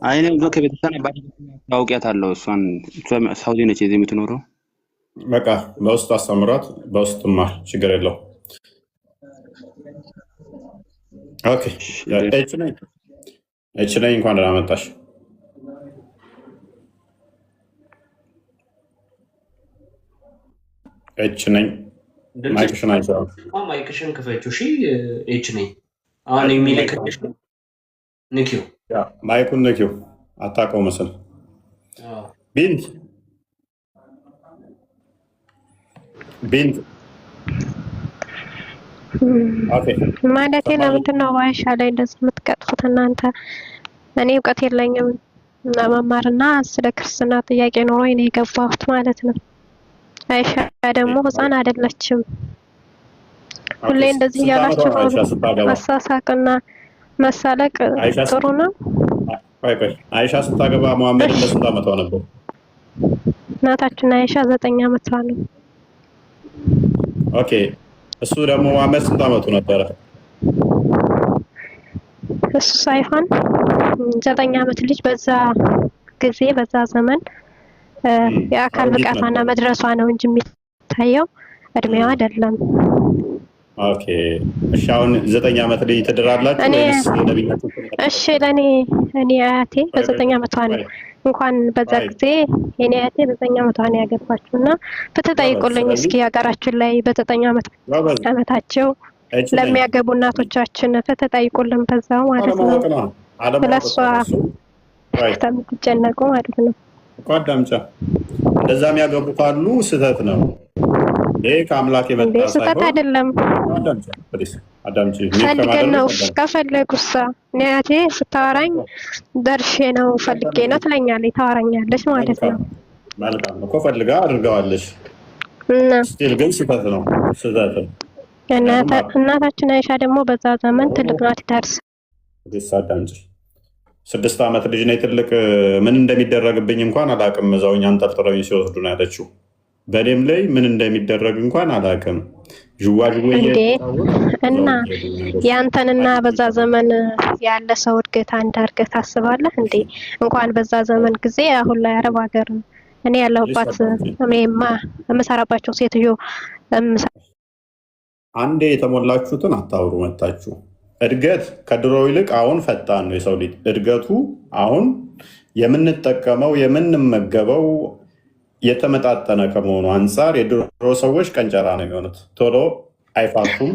አይኔ ነው ከቤተሰብ ታውቂያታለሁ። እሷን ሳውዲ ነች እዚህ የምትኖረው። በቃ በውስጥ አስተምሯት። በውስጥ ትማር። ችግር የለው። ኦኬ እች ነኝ እንኳን ደህና መጣሽ። እች ነኝ። ማይክሽን አይሰራም። ማይክሽን ክፈችው። እሺ እች ነኝ። አሁን የሚልክልሽ ንኪው። ማይኩን ንኪው። አታውቀው መስል ቢንት ማለት ለምንድን ነው አይሻ ላይ እንደዚህ የምትቀጥፉት እናንተ? እኔ እውቀት የለኝም ለመማርና ስለ ክርስትና ጥያቄ ኖሮኝ ነው የገባሁት ማለት ነው። አይሻ ደግሞ ህፃን አይደለችም። ሁሌ እንደዚህ እያላችሁ መሳሳቅና መሳለቅ ጥሩ ነው። አይሻ ስታገባ መሐመድ ለስንት ዓመቷ ነበር? እናታችን አይሻ 9 ዓመቷ ነው። ኦኬ እሱ ደግሞ መሐመድ ስንት ዓመቱ ነበረ? እሱ ሳይሆን 9 ዓመት ልጅ በዛ ጊዜ በዛ ዘመን የአካል ብቃቷና መድረሷ ነው እንጂ የሚታየው እድሜዋ አይደለም። ኦኬ እሺ አሁን 9 ዓመት ልጅ ትድራላችሁ ወይስ ነብያችሁ? እሺ ለኔ አያቴ በ9 ዓመቷ ነው። እንኳን በዛ ጊዜ የኔ አያቴ በ9 ዓመቷ ነው ያገባችውና ፍትህ ጠይቁልኝ እስኪ ሀገራችን ላይ በ9 ዓመታቸው ለሚያገቡ እናቶቻችን ፍትህ ጠይቁልን በዛው ማለት ነው። ስለሷ ተምትጨነቁ ማለት ነው። ቋዳምጫ እንደዛ የሚያገቡ ካሉ ስህተት ነው። ይሄ ከአምላክ የመጣ ሳይሆን ስህተት አይደለም። አዳምጪ ፈልገን ነው ከፈለጉሳ አያቴ ስታወራኝ ደርሼ ነው ፈልጌ ነው ትለኛለች፣ ታወራኛለች ማለት ነው። መልካም እኮ ፈልጋ አድርገዋለች። ስቲል ግን ስህተት ነው። ስህተት ነው። እናታችን አይሻ ደግሞ በዛ ዘመን ትልቅ ናት። ይደርስ አዳምጪ 6 ዓመት ልጅ ነኝ። ትልቅ ምን እንደሚደረግብኝ እንኳን አላውቅም። እዛው እኛን ጠርጥረውኝ ሲወስዱ ነው ያለችው። በእኔም ላይ ምን እንደሚደረግ እንኳን አላውቅም። እና ያንተንና በዛ ዘመን ያለ ሰው እድገት አንድ አድርገህ ታስባለህ እንዴ? እንኳን በዛ ዘመን ጊዜ አሁን ላይ አረብ ሀገር እኔ ያለሁባት እኔማ የምሰራባቸው ሴትዮ አንዴ የተሞላችሁትን አታውሩ መታችሁ። እድገት ከድሮ ይልቅ አሁን ፈጣን ነው። የሰው ልጅ እድገቱ አሁን የምንጠቀመው የምንመገበው የተመጣጠነ ከመሆኑ አንጻር የድሮ ሰዎች ቀንጨራ ነው የሚሆኑት፣ ቶሎ አይፋቱም።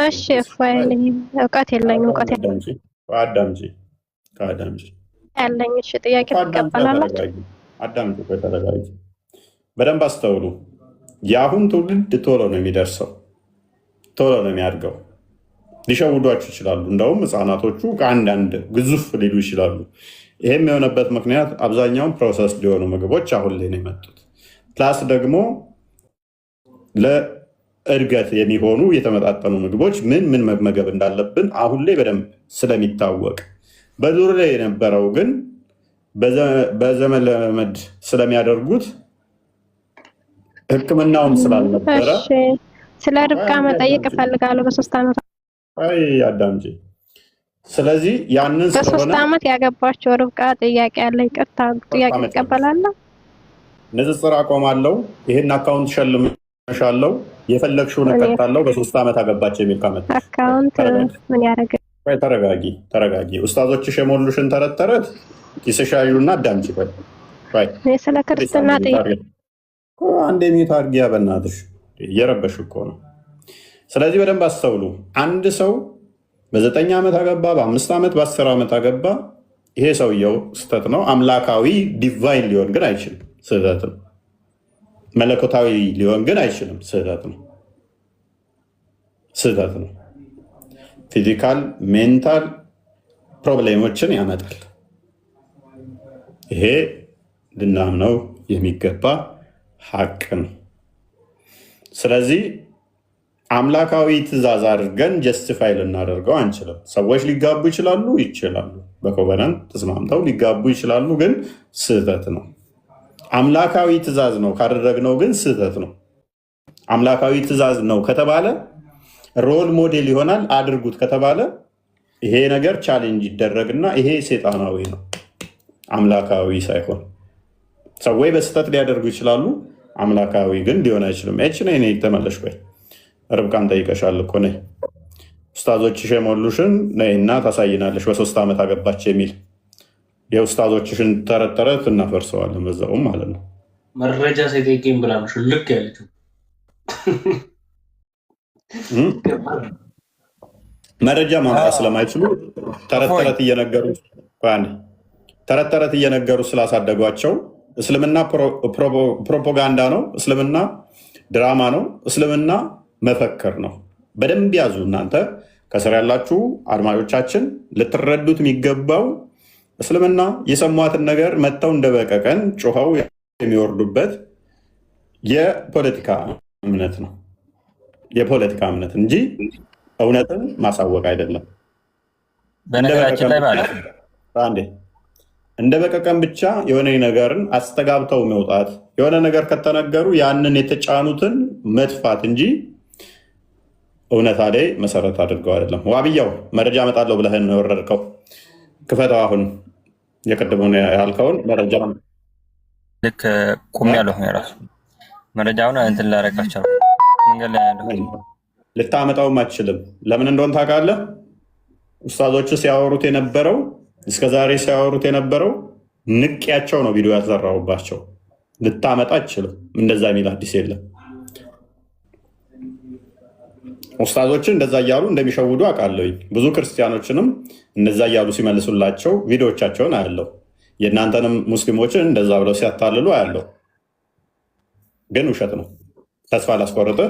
እሺ እውቀት የለኝም። እውቀት አዳምጪ ያለኝ እሺ፣ ጥያቄ ትቀበላላችሁ? አዳምጪ፣ ተረጋጊ፣ በደንብ አስተውሉ። የአሁን ትውልድ ቶሎ ነው የሚደርሰው፣ ቶሎ ነው የሚያድገው። ሊሸውዷችሁ ይችላሉ። እንደውም ህፃናቶቹ ከአንዳንድ ግዙፍ ሊሉ ይችላሉ። ይህም የሆነበት ምክንያት አብዛኛውን ፕሮሰስ ሊሆኑ ምግቦች አሁን ላይ ነው የመጡት። ፕላስ ደግሞ ለእድገት የሚሆኑ የተመጣጠኑ ምግቦች ምን ምን መመገብ እንዳለብን አሁን ላይ በደንብ ስለሚታወቅ፣ በዱር ላይ የነበረው ግን በዘመን ለመድ ስለሚያደርጉት ሕክምናውም ስላልነበረ ስለ ርብቃ መጠየቅ እፈልጋለሁ። በ3 ዓመት አዳምጪ። ስለዚህ ያንን በ3 ዓመት ያገባቸው ርብቃ ጥያቄ ያለ ይቅርታ፣ ጥያቄ ይቀበላለሁ። ንጽጽር አቆማለሁ። ይሄን አካውንት ሸልምሻለሁ፣ የፈለግሽውን እቀጣለሁ። በ3 ዓመት አገባች የሚል ካመጣ አካውንት ምን ያደርግ? ተረጋጊ። ኡስታዞችሽ የሞሉሽን ተረት ተረት ይስሻዩና አዳምጪ። ስለ ክርስትና አንድ የሚት አድርጊያ፣ በእናትሽ እየረበሽ እኮ ነው። ስለዚህ በደንብ አስተውሉ። አንድ ሰው በ9 ዓመት አገባ፣ በ5 ዓመት፣ በ10 ዓመት አገባ፣ ይሄ ሰውየው ስህተት ነው። አምላካዊ ዲቫይን ሊሆን ግን አይችልም፣ ስህተት ነው። መለኮታዊ ሊሆን ግን አይችልም፣ ስህተት ነው። ፊዚካል ሜንታል ፕሮብሌሞችን ያመጣል። ይሄ ልናምነው የሚገባ ሀቅ ነው። ስለዚህ አምላካዊ ትእዛዝ አድርገን ጀስቲፋይ ልናደርገው አንችልም። ሰዎች ሊጋቡ ይችላሉ፣ በኮቨናንት ተስማምተው ሊጋቡ ይችላሉ፣ ግን ስህተት ነው። አምላካዊ ትእዛዝ ነው ካደረግነው ግን ስህተት ነው። አምላካዊ ትእዛዝ ነው ከተባለ ሮል ሞዴል ይሆናል። አድርጉት ከተባለ ይሄ ነገር ቻሌንጅ ይደረግና ይሄ ሴጣናዊ ነው፣ አምላካዊ ሳይሆን። ሰዎች በስህተት ሊያደርጉ ይችላሉ፣ አምላካዊ ግን ሊሆን አይችልም። ነ ተመለሽ ወይ ርብቃን ጠይቀሻል እኮ ነይ፣ ኡስታዞችሽ የሞሉሽን ነይና ታሳይናለሽ። በ3 ዓመት አገባች የሚል የኡስታዞችሽን ተረት ተረት እናፈርሰዋለን በዛውም ማለት ነው። መረጃ ሳይጠይቀኝ ብላ ነው ልክ ያለችው። መረጃ ማምጣት ስለማይችሉ ተረት ተረት እየነገሩ ስላሳደጓቸው እስልምና ፕሮፓጋንዳ ነው፣ እስልምና ድራማ ነው፣ እስልምና መፈክር ነው። በደንብ ያዙ። እናንተ ከስር ያላችሁ አድማጮቻችን ልትረዱት የሚገባው እስልምና የሰሟትን ነገር መጥተው እንደ በቀቀን ጮኸው የሚወርዱበት የፖለቲካ እምነት ነው። የፖለቲካ እምነት እንጂ እውነትን ማሳወቅ አይደለም። በነገራችን ላይ ማለት እንደ በቀቀን ብቻ የሆነ ነገርን አስተጋብተው መውጣት፣ የሆነ ነገር ከተነገሩ ያንን የተጫኑትን መጥፋት እንጂ እውነታ ላይ መሰረት አድርገው አይደለም። ዋብያው መረጃ እመጣለሁ ብለህን ነው የወረድከው። ክፈተው። አሁን የቅድሙን ያልከውን መረጃ ልክ ቁም ያለሁ የራሱ መረጃውን እንትን ላረጋቸው መንገድ ላይ ያለሁ ልታመጣውም አትችልም። ለምን እንደሆን ታውቃለህ? ኡስታዞቹ ሲያወሩት የነበረው እስከዛሬ ሲያወሩት የነበረው ንቅያቸው ነው ቪዲዮ ያሰራሁባቸው። ልታመጣ አትችልም። እንደዛ የሚል አዲስ የለም። ኡስታዞችን እንደዛ እያሉ እንደሚሸውዱ አውቃለሁኝ። ብዙ ክርስቲያኖችንም እንደዛ እያሉ ሲመልሱላቸው ቪዲዮዎቻቸውን አያለው። የእናንተንም ሙስሊሞችን እንደዛ ብለው ሲያታልሉ አያለው። ግን ውሸት ነው። ተስፋ ላስቆርጥ።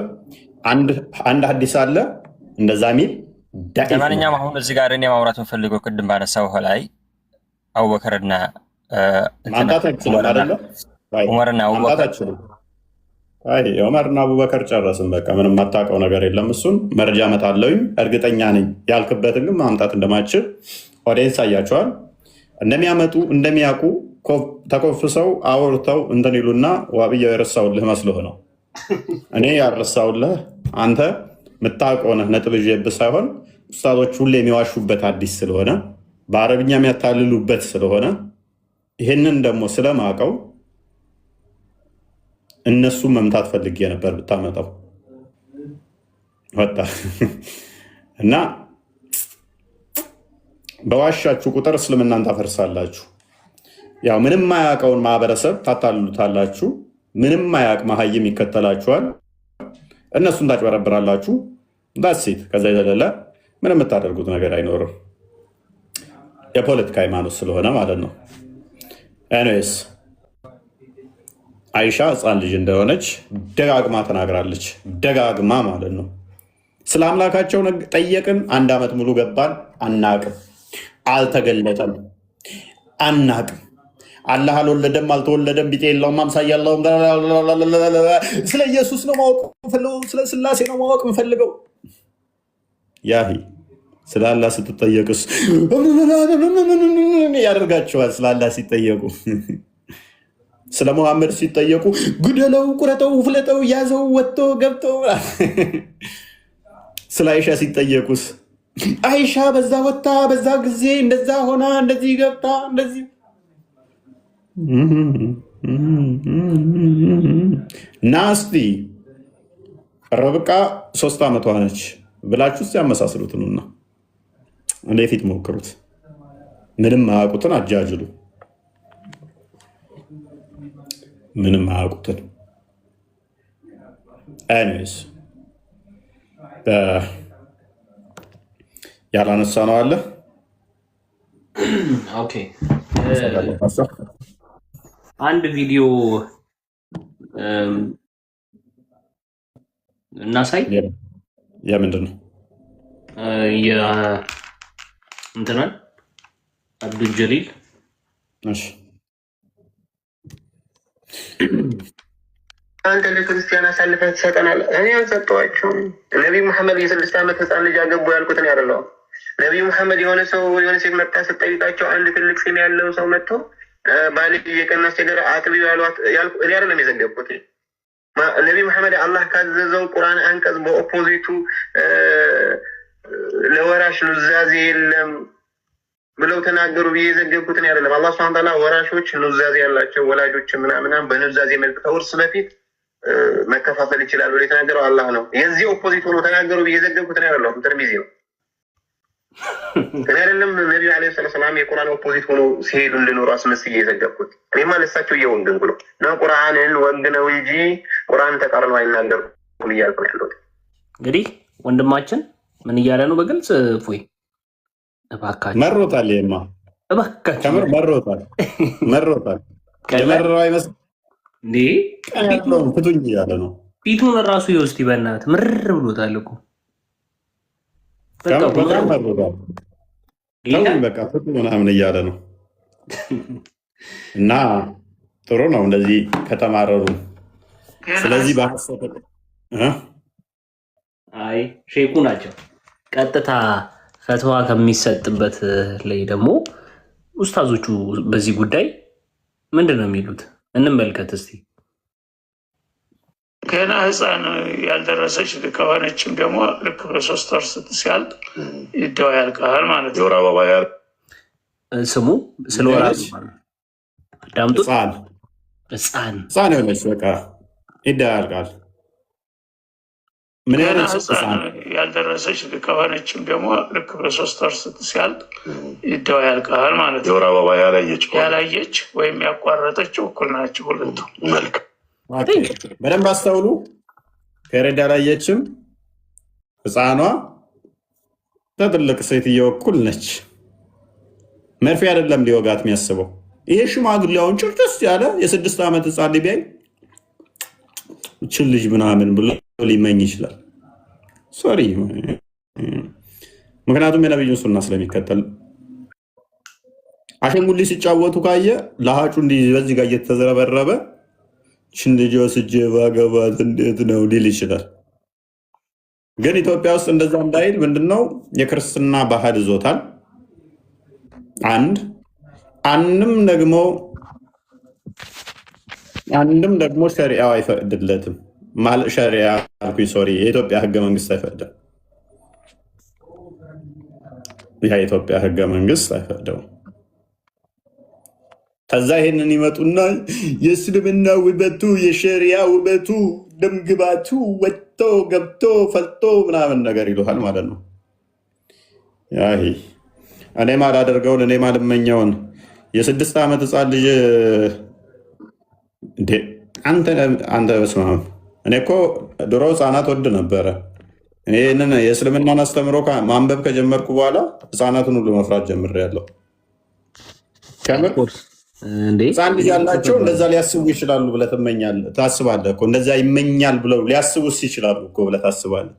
አንድ ሀዲስ አለ እንደዛ ሚል። ለማንኛውም አሁን እዚህ ጋር እኔ ማውራት የምፈልገው ቅድም ባነሳው ላይ አቡበከርና ማንጣት አይችልም አይደለ? ዑመርና አቡበከር ዑመርና አቡበከር ጨረስን። በቃ ምንም የማታውቀው ነገር የለም። እሱን መረጃ እመጣለሁኝ እርግጠኛ ነኝ ያልክበትን ግን ማምጣት እንደማችል ኦዲየንስ አያቸዋል። እንደሚያመጡ እንደሚያውቁ ተኮፍሰው አውርተው እንትን ይሉና ዋብያው የረሳውልህ መስሎህ ነው። እኔ ያልረሳውልህ አንተ የምታውቀው ነህ። ነጥብ ይዤብህ ሳይሆን ኡስታዞች ሁሌ የሚዋሹበት አዲስ ስለሆነ በአረብኛ የሚያታልሉበት ስለሆነ ይህንን ደግሞ ስለማውቀው እነሱን መምታት ፈልጌ ነበር ብታመጣው ወጣ እና በዋሻችሁ ቁጥር እስልምናን ታፈርሳላችሁ። ያው ምንም ማያውቀውን ማህበረሰብ ታታልሉታላችሁ። ምንም ማያውቅ መሀይም ይከተላችኋል። እነሱን ታጭበረብራላችሁ። ዳሴት ከዛ የዘለለ ምንም የምታደርጉት ነገር አይኖርም። የፖለቲካ ሃይማኖት ስለሆነ ማለት ነው። ኤኒዌይስ አይሻ ሕፃን ልጅ እንደሆነች ደጋግማ ተናግራለች። ደጋግማ ማለት ነው። ስለ አምላካቸው ጠየቅን፣ 1 ዓመት ሙሉ ገባን፣ አናቅም፣ አልተገለጠም፣ አናቅም። አላህ አልወለደም፣ አልተወለደም፣ ቢጤ የለውም፣ አምሳያ የለውም። ስለ ኢየሱስ ነው ማወቅ ምፈልገው፣ ስለ ስላሴ ነው ማወቅ ምፈልገው። ያሂ ስለ አላህ ስትጠየቅስ ያደርጋቸዋል። ስለ አላህ ሲጠየቁ፣ ስለ ሙሐመድ ሲጠየቁ ግደለው፣ ቁረጠው፣ ፍለጠው፣ ያዘው፣ ወጥቶ ገብቶ። ስለ አይሻ ሲጠየቁስ አይሻ በዛ ወጥታ በዛ ጊዜ እንደዛ ሆና እንደዚህ ገብታ እንደዚህ ናስቲ ረብቃ 3 ዓመቷ ነች ብላችሁ ስ ያመሳስሉት ነውና እንደ ፊት ሞክሩት። ምንም አያውቁትን አጃጅሉ። ምንም አያውቁትን። ኤኒዌይስ ያላነሳ ነው አለ። ኦኬ አንድ ቪዲዮ እናሳይ። የምንድን ነው? እንትናን አብዱል ጀሊል አንተ ለክርስቲያን አሳልፈህ ትሰጠናለህ? እኔ አልሰጠኋቸውም። ነቢይ ሙሐመድ የ6 ዓመት ሕፃን ልጅ አገቡ ያልኩትን ያደለው ነቢይ ሙሐመድ የሆነ ሴት መጣ ስትጠይቃቸው አንድ ትልቅ ፂም ያለው ሰው መጥቶ ባል እየቀና አስቸገረ አጥቢው ያሏት እኔ አይደለም የዘገብኩት። ነቢይ ሙሐመድ አላህ ካዘዘው ቁርአን አንቀጽ በኦፖዚቱ ለወራሽ ኑዛዜ የለም ብለው ተናገሩ ብዬ የዘገብኩትን አይደለም። አላህ ሱብሓነሁ ወተዓላ ወራሾች ኑዛዜ ያላቸው ወላጆች ምናምናም በኑዛዜ መልክ ከውርስ በፊት መከፋፈል ይችላሉ ብሎ የተናገረው አላህ ነው። የዚህ ኦፖዚት ሆኖ ተናገሩ ብዬ የዘገብኩትን አይደለም። ትርሚዚ ነው እኔ አይደለም። ነቢዩ ዓለይሂ ሰላም የቁርአን ኦፖዚት ሆኖ ሲሄዱ እንድኖሩ አስመስዬ የዘገብኩት እኔማ ለሳቸው እየወንድን ብሎ ነው። ቁርአንን ወንድ ነው እንጂ ቁርአን ተቃርኖ አይናገሩም እያልኩ ነው ያለሁት። እንግዲህ ወንድማችን ምን እያለ ነው? በግልጽ እፎይ እባካችሁ መሮታል። ይሄማ እባካችሁ ከምር መሮታል። የመረረው አይመስል እንዴ? ፍቱኝ እያለ ነው። ፊቱን ራሱ ይወስድ ይበናት ምርር ብሎታል እኮ በቃ ፍቱ ምናምን እያለ ነው። እና ጥሩ ነው እንደዚህ ከተማረሩ። ስለዚህ በሀሰብ አይ ሼኩ ናቸው። ቀጥታ ፈትዋ ከሚሰጥበት ላይ ደግሞ ኡስታዞቹ በዚህ ጉዳይ ምንድን ነው የሚሉት? እንመልከት እስቲ። ገና ሕፃን ያልደረሰች ከሆነችም ደግሞ ልክ በ3 ወር ሲያልቅ ይደዋ ያልቃል ማለት ነው። አበባ ስሙ ስለ ወራት አዳምጡ። ሕፃን የሆነች በቃ ይደዋ ያልቃል። ምን ያልደረሰች ከሆነችም ደግሞ ልክ በ3 ወር ሲያልቅ ይደዋ ያልቃል ማለት ነው። አበባ ያላየች ወይም ያቋረጠችው እኩል ናቸው ሁለቱ። መልክ በደንብ አስተውሉ። ፔሬድ ያላየችም ሕፃኗ ከትልቅ ሴትዮ እኩል ነች። መርፌ አይደለም ሊወጋት የሚያስበው። ይሄ ሽማግሌውን ጭርጭስ ያለ የ6 ዓመት ሕፃን ሊቢያይ ችል ልጅ ምናምን ብሎ ሊመኝ ይችላል። ሶሪ፣ ምክንያቱም የነብዩን ሱና ስለሚከተል። አሸንጉሊት ሲጫወቱ ካየ ለሀጩ እንዲህ በዚህ ጋር እየተዘረበረበ ችን ልጅ ወስጄ ባገባት እንዴት ነው ሊል ይችላል። ግን ኢትዮጵያ ውስጥ እንደዛ እንዳይል ምንድነው የክርስትና ባህል ይዞታል። አንድም ደግሞ ሸሪዓው አይፈቅድለትም። ሸሪዓ አልኩኝ፣ ሶሪ፣ የኢትዮጵያ ህገ መንግስት አይፈቅድም። የኢትዮጵያ ህገ መንግስት አይፈቅደውም። ከዛ ይሄንን ይመጡና የእስልምና ውበቱ የሸሪያ ውበቱ ደምግባቱ ወጥቶ ገብቶ ፈልቶ ምናምን ነገር ይሉሃል ማለት ነው። ያሂ እኔ ማላደርገውን እኔ ማልመኘውን የ6 ዓመት ሕፃን ልጅ እንዴ! አንተ በስመ አብ። እኔ እኮ ድሮ ህፃናት ወድ ነበረ። ይህንን የእስልምናን አስተምሮ ማንበብ ከጀመርኩ በኋላ ህፃናትን ሁሉ መፍራት ጀምሬያለሁ። ከምር እንዴ ህፃን ልጅ ያላቸው እንደዛ ሊያስቡ ይችላሉ ብለህ ትመኛለህ ታስባለህ እኮ እንደዛ ይመኛል ብለው ሊያስቡስ ይችላሉ እኮ ብለህ ታስባለህ።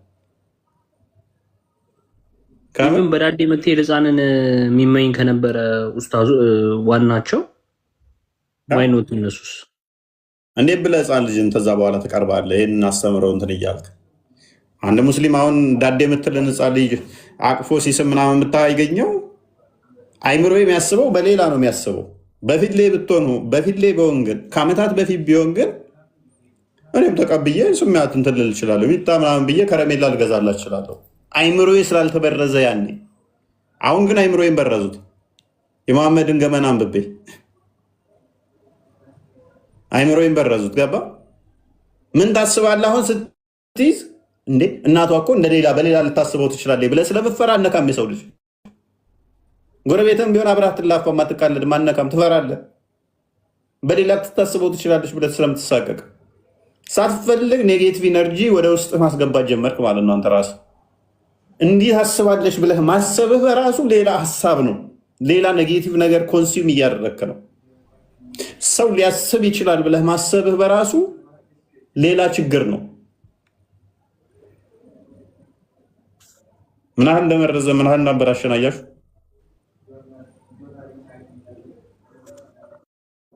ከምን በዳዴ መጥተህ ህፃንን የሚመኝ ከነበረ ኡስታዙ ዋናቸው ማይኖት እነሱስ እንዴ ብለህ ህፃን ልጅን ተዛ በኋላ ተቀርባለህ ይሄን አስተምረው እንትን እያልክ አንድ ሙስሊም አሁን ዳዴ የምትልን ህፃን ልጅ አቅፎ ሲስም ምናምን የምታገኘው አይምሮ የሚያስበው በሌላ ነው የሚያስበው። በፊት ላይ ብትሆኑ በፊት ላይ ቢሆን ግን ከዓመታት በፊት ቢሆን ግን እኔም ተቀብዬ ስሜት እንትን ልል እችላለሁ። ሚጣ ምናምን ብዬ ከረሜላ ልገዛላት እችላለሁ። አይምሮዬ ስላልተበረዘ ያኔ። አሁን ግን አይምሮዬን በረዙት። የመሐመድን ገመና አንብቤ አይምሮዬን በረዙት። ገባ ምን ታስባለህ አሁን ስትይዝ? እንዴ እናቷ እኮ እንደሌላ በሌላ ልታስበው ትችላለህ ብለህ ስለምትፈራ አነካም። የሰው ልጅ ጎረቤትም ቢሆን አብራት ትላፋ ማትቃለድ ማነካም ትፈራለህ። በሌላ ትታስበው ትችላለች ብለህ ስለምትሳቀቅ ሳትፈልግ ኔጌቲቭ ኢነርጂ ወደ ውስጥ ማስገባት ጀመርክ ማለት ነው። አንተ ራስህ እንዲህ ታስባለች ብለህ ማሰብህ በራሱ ሌላ ሀሳብ ነው። ሌላ ኔጌቲቭ ነገር ኮንሱም እያደረክ ነው። ሰው ሊያስብ ይችላል ብለህ ማሰብህ በራሱ ሌላ ችግር ነው። ምን ያህል እንደመረዘ ምን ያህል እንዳበላሸን አያችሁ።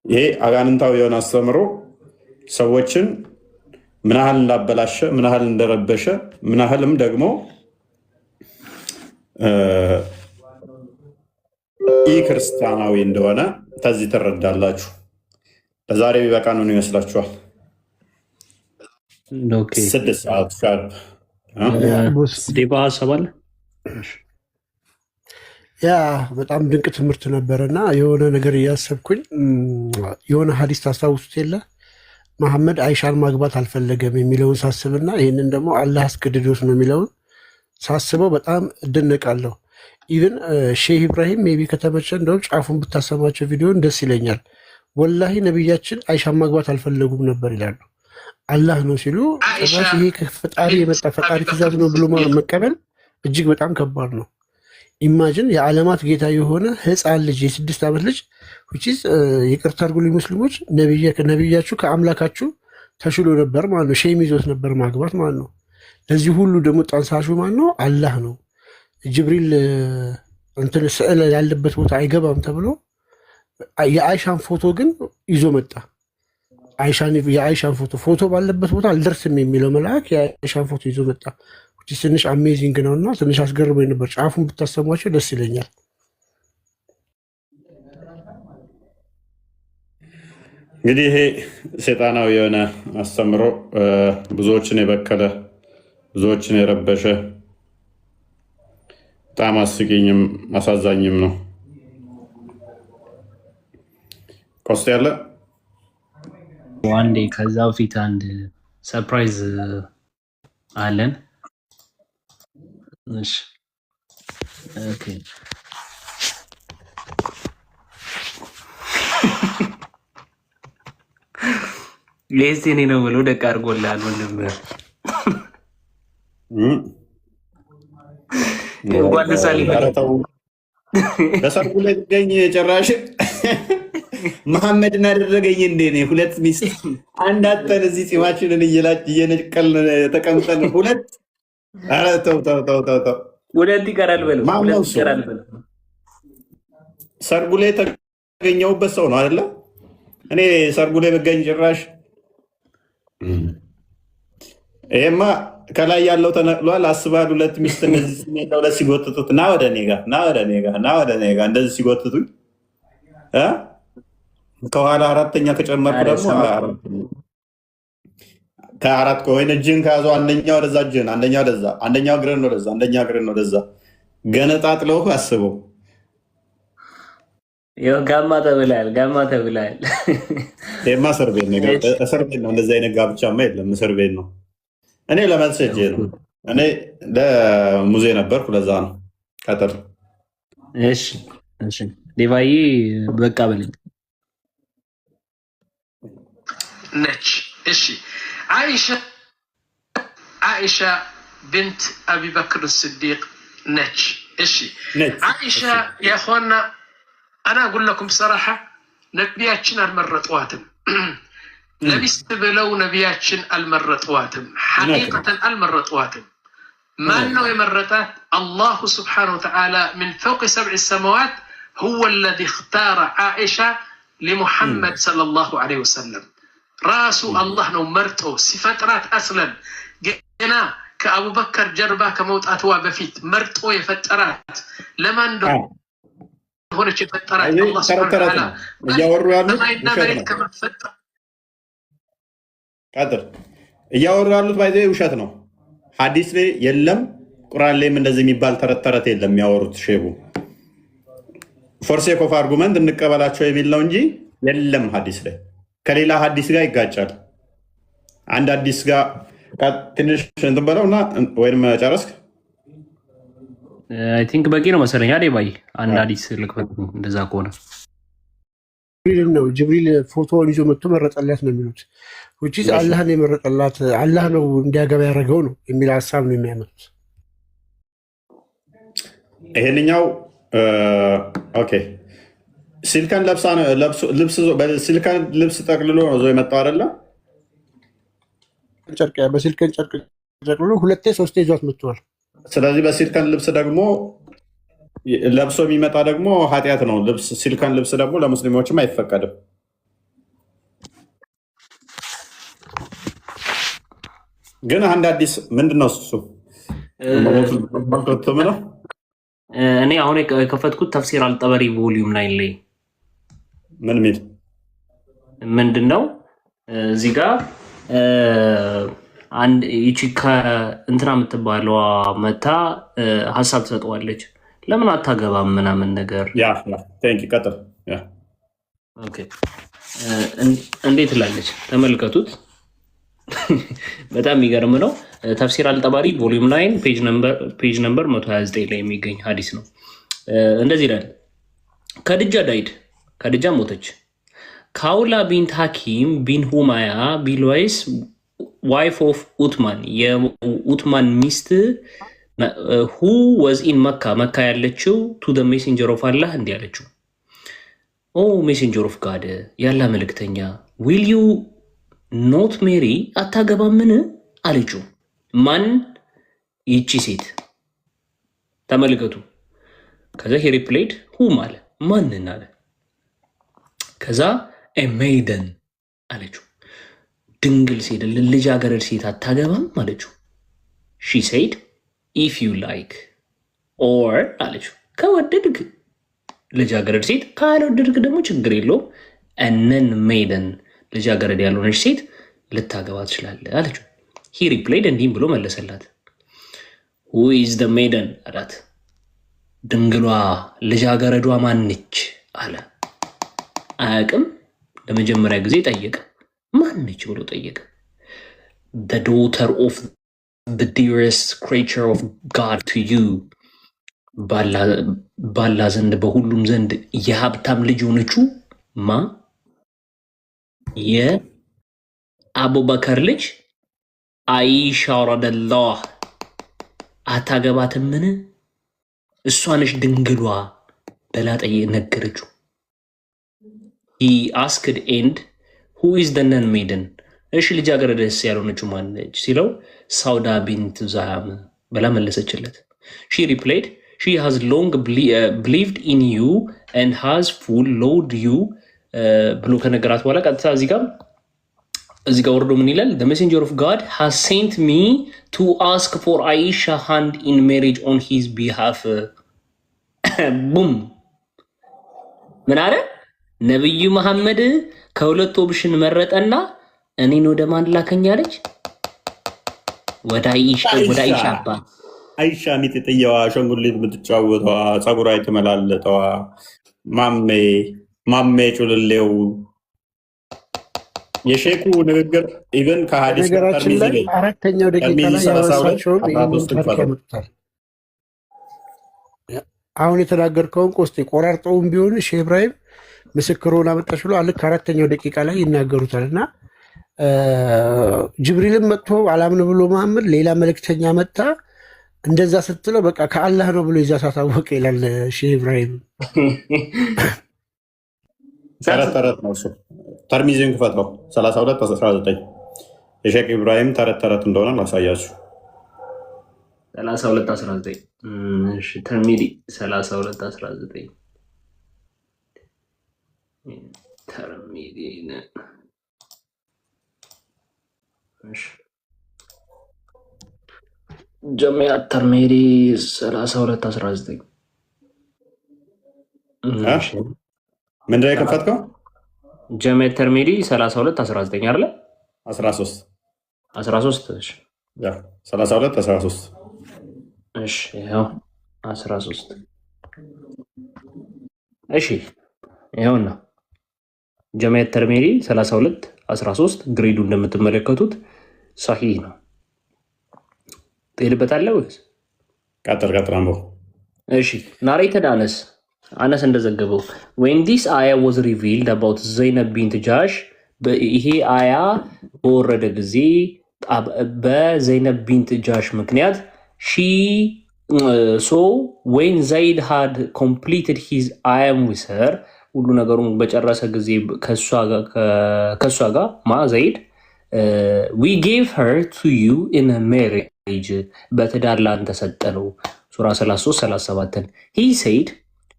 ይሄ አጋንንታዊ የሆነ አስተምሮ ሰዎችን ምን ያህል እንዳበላሸ ምን ያህል እንደረበሸ ምን ያህልም ደግሞ ይህ ክርስቲያናዊ እንደሆነ ከዚህ ትረዳላችሁ። ለዛሬ ቢበቃ ነው ይመስላችኋል? 6 ሰዓት ሻርፕ ዴባ ሀሳብ አለ። ያ በጣም ድንቅ ትምህርት ነበረና የሆነ ነገር እያሰብኩኝ የሆነ ሀዲስ ታስታውሱት የለ መሐመድ አይሻን ማግባት አልፈለገም የሚለውን ሳስብና ይህንን ደግሞ አላህ አስገድዶት ነው የሚለውን ሳስበው በጣም እደነቃለሁ። ኢቨን ሼህ ኢብራሂም ሜቢ ከተመቸ እንደውም ጫፉን ብታሰማቸው ቪዲዮን ደስ ይለኛል። ወላሂ ነቢያችን አይሻን ማግባት አልፈለጉም ነበር ይላሉ። አላህ ነው ሲሉ ጭራሽ ይሄ ከፈጣሪ የመጣ ፈጣሪ ትእዛዝ ነው ብሎ መቀበል እጅግ በጣም ከባድ ነው። ኢማጅን የዓለማት ጌታ የሆነ ህፃን ልጅ የ6 ዓመት ልጅ ይቅርታ አድርጉልኝ ሙስሊሞች፣ ነቢያችሁ ከአምላካችሁ ተሽሎ ነበር ማለት ነው። ሼም ይዞት ነበር ማግባት ማለት ነው። ለዚህ ሁሉ ደግሞ ጠንሳሹ ማን ነው? አላህ ነው። ጅብሪል እንትን ስዕል ያለበት ቦታ አይገባም ተብሎ የአይሻን ፎቶ ግን ይዞ መጣ። የአይሻን ፎቶ ባለበት ቦታ አልደርስም የሚለው መልአክ የአይሻን ፎቶ ይዞ መጣ። ትንሽ አሜዚንግ ነው እና ትንሽ አስገርሞኝ ነበር። ጫፉን ብታሰሟቸው ደስ ይለኛል። እንግዲህ ይሄ ሴጣናዊ የሆነ አስተምሮ ብዙዎችን የበከለ ብዙዎችን የረበሸ በጣም አስቂኝም አሳዛኝም ነው። ቆስጥ ያለ ዋንዴ ከዛ በፊት አንድ ሰርፕራይዝ አለን። እሺ ኦኬ ሌስቴኔ ነው ብሎ ደቅ አድርጎልሃል ወንድም። በሰርጉ ላይ ትገኝ ጨራሽ መሐመድን አደረገኝ እንዴ? ሁለት ሚስት አንድ አጠን እዚህ ፂማችንን እየነቀልን ተቀምጠን ሁለት። ኧረ ተው ተው ተው ተው፣ ሁለት ይቀራል በለው። ሰርጉ ላይ የተገኘሁበት ሰው ነው አይደለ? እኔ ሰርጉ ላይ ብገኝ ጭራሽ ይሄማ ከላይ ያለው ተነቅሏል። አስባል ሁለት ሚስት እነዚህ ሁለት ሲጎትቱት ና ወደ እኔ ጋር ና ወደ እኔ ጋር ና ወደ እኔ ጋር እንደዚህ ሲጎትቱኝ ከኋላ አራተኛ ከጨመርኩ ደግሞ ከአራት ከሆነ እጅን ከያዘው አንደኛ ወደዛ እጅን አንደኛ ወደዛ አንደኛው እግርን ወደዛ አንደኛ እግርን ወደዛ ገነጣጥለው አስበው። ጋማ ተብላል ጋማ ተብላል። ይሄማ እስር ቤት ነው። እስር ቤት ነው። እንደዚህ አይነት ጋብቻማ የለም። እስር ቤት ነው። እኔ ለመልስ ሄጄ ነው። እኔ ለሙዜ ነበርኩ። ለዛ ነው ቀጥር። እሺ እሺ ዴቫዬ በቃ በለኝ ነች። እሺ አይሻ ብንት አቢበክር ስዲቅ ነች። እሺ አይሻ يا اخوانا انا اقول لكم بصراحه ነቢያችን አልመረጧትም። ነቢስት ብለው ነቢያችን አልመረጧትም። ሐቂቀተን አልመረጧትም። ማን ነው የመረጣት? አላሁ ስብሓነሁ ወተዓላ ምን ፈውቅ ሰብዕ ሰማዋት ሁወ ለዚ እኽታረ ዓኢሻ ሊሙሐመድ ሰለላሁ ዐለይሂ ወሰለም። ራሱ አላህ ነው መርጦ ሲፈጥራት አስለን ገና ከአቡበከር ጀርባ ከመውጣትዋ በፊት መርጦ የፈጠራት ለማን እንደሆነች የፈጠራት አላህ ሱብሓነሁ ወተዓላ ሰማይና መሬት ከመፈጠር እያወሩ ያሉት ባይዘ ውሸት ነው። ሐዲስ ላይ የለም፣ ቁርአን ላይም እንደዚህ የሚባል ተረት ተረት የለም። የሚያወሩት ሼሁ ፎርሴክ ኦፍ አርጉመንት እንቀበላቸው የሚል ነው እንጂ የለም ሐዲስ ላይ። ከሌላ ሐዲስ ጋር ይጋጫል። አንድ ሐዲስ ጋር ትንሽ እንትን በለው እና ወይም ጨረስክ? አይ ቲንክ በቂ ነው መሰለኝ። አይደል ባይ አንድ ሐዲስ ልክፈት። እንደዛ ከሆነ ጅብሪል ነው ጅብሪል ፎቶውን ይዞ መጥቶ መረጠላት ነው የሚሉት። ውጪ አላህን የመረጠላት አላህ ነው እንዲያገባ ያደረገው ነው የሚል ሐሳብ ነው የሚያመጡት። ይሄንኛው ኦኬ ሲልከን ልብስ ጠቅልሎ ነው ዞ የመጣው አይደለ? ጨርቅ በሲልከን ጨርቅ ጠቅልሎ ሁለቴ ሶስቴ ይዟት መጥቷል። ስለዚህ በሲልከን ልብስ ደግሞ ለብሶ የሚመጣ ደግሞ ኃጢአት ነው። ሲልከን ልብስ ደግሞ ለሙስሊሞችም አይፈቀድም። ግን አንድ አዲስ ምንድን ነው እሱ? እኔ አሁን የከፈትኩት ተፍሲር አልጠበሪ ቮሊዩም 9 ላይ ምን ሚል ምንድን ነው እዚህ ጋር አንድ ይቺ ከእንትና የምትባለዋ መታ ሀሳብ ትሰጠዋለች። ለምን አታገባም ምናምን ነገር እንዴት ላለች ተመልከቱት። በጣም የሚገርም ነው። ተፍሲር አልጠባሪ ቮሊዩም 9 ፔጅ ነምበር 129 ላይ የሚገኝ ሀዲስ ነው። እንደዚህ ይላል። ከድጃ ዳይድ ከድጃ ሞተች። ካውላ ቢንት ሐኪም ቢን ሁማያ ቢልዋይስ ዋይፍ ኦፍ ኡትማን የኡትማን ሚስት ሁ ወዝ ኢን መካ መካ ያለችው ቱ ደ ሜሴንጀር ኦፍ አላህ እንዲህ ያለችው፣ ኦ ሜሴንጀር ኦፍ ጋድ ያላ መልእክተኛ ዊል ዩ ኖት ሜሪ አታገባምን አለችው። ማን? ይቺ ሴት ተመልከቱ። ከዛ ሄ ሪፕሌይድ ሁም አለ ማንን አለ። ከዛ ሜይደን አለችው፣ ድንግል ሴት ልጃገረድ ሴት አታገባም አለችው። ሺ ሴድ ኢፍ ዩ ላይክ ኦር አለችው፣ ከወደድክ ልጃገረድ ሴት፣ ካልወደድክ ደግሞ ችግር የለውም እነን ሜይደን ልጃገረድ ያልሆነች ሴት ልታገባ ትችላለህ አለችው። ሂ ሪፕሌይድ እንዲህም ብሎ መለሰላት፣ ሁ ኢዝ ደ ሜይደን አላት። ድንግሏ ልጃገረዷ ማንች አለ። አያውቅም። ለመጀመሪያ ጊዜ ጠየቀ። ማንች ብሎ ጠየቀ። the daughter of the dearest creature of God to you ባላ ዘንድ በሁሉም ዘንድ የሀብታም ልጅ ሆነችው ማ የአቡበከር ልጅ አይሻ ረዲየላሁ አታገባትምን? እሷ ነች ድንግሏ በላ ነገረችው። he asked and who is the nun maiden እሺ ልጃገረድስ ያልሆነችው ማነች ሲለው ሳውዳ ቢንት ዛሃም በላ መለሰችለት። she replied she has long believed in you and has followed you ብሎ ከነገራት በኋላ ቀጥታ እዚህ ጋር ወርዶ ምን ይላል? the messenger of God has sent me to ask for Aisha hand in marriage on his behalf ቡም ምን አለ? ነብዩ መሐመድ ከሁለት ኦፕሽን መረጠና እኔን ወደ ማን ላከኛለች? ወደ አይሻ አባት አይሻ ሚጥጥየዋ ሸንጉሊት የምትጫወተዋ ፀጉሯ የተመላለጠዋ ማሜ ጩልሌው የሼኩ ንግግር ኢቨን ከሀዲስ ነገራችን ላይ አራተኛው ደቂቃ ላይ ያወሳቸውን ያመጡታል። አሁን የተናገርከውን ቆስጤ ቆራርጠውን ቢሆን ሼህ ኢብራሂም ምስክሩን አመጣች ብሎ ልክ አራተኛው ደቂቃ ላይ ይናገሩታል። እና ጅብሪልም መጥቶ አላምን ብሎ መሐመድ ሌላ መልእክተኛ መጣ እንደዛ ስትለው በቃ ከአላህ ነው ብሎ ይዛ ሳታወቅ ይላል ሼህ ኢብራሂም። ተረት ተረት ነው እሱ። ተርሚዝን ክፈተው 32:19 የሼክ ኢብራሂም ተረት ተረት እንደሆነ ላሳያችሁ። 32:19 ተርሚዲ 32:19 ተርሚዲ ጀሚዓ ተርሚዲ 32:19 ምንድን ነው የከፈትከው? ጀሚዓ ተርሚዲ 32:19 አይደለ? 13 እሺ 32:13 እሺ ይኸው 13 እሺ ይኸውና ጀሚዓ ተርሚዲ 32:13 ግሬዱ እንደምትመለከቱት ሰሂህ ነው። ትሄድበታለህ ወይስ? ቀጥል አንበው። እሺ ናሬትድ አነስ እንደዘገበው when this ayah was revealed about ዘይነብ ቢንት ጃሽ ይሄ አያ በወረደ ጊዜ በዘይነብ ቢንት ጃሽ ምክንያት so when Zaid had completed his ayam with her ሁሉ ነገሩን በጨረሰ ጊዜ ከሷ ጋር ዘይድ we gave her to you in a marriage በትዳር ላንተ ሰጠነው ሱራ 33:37 he said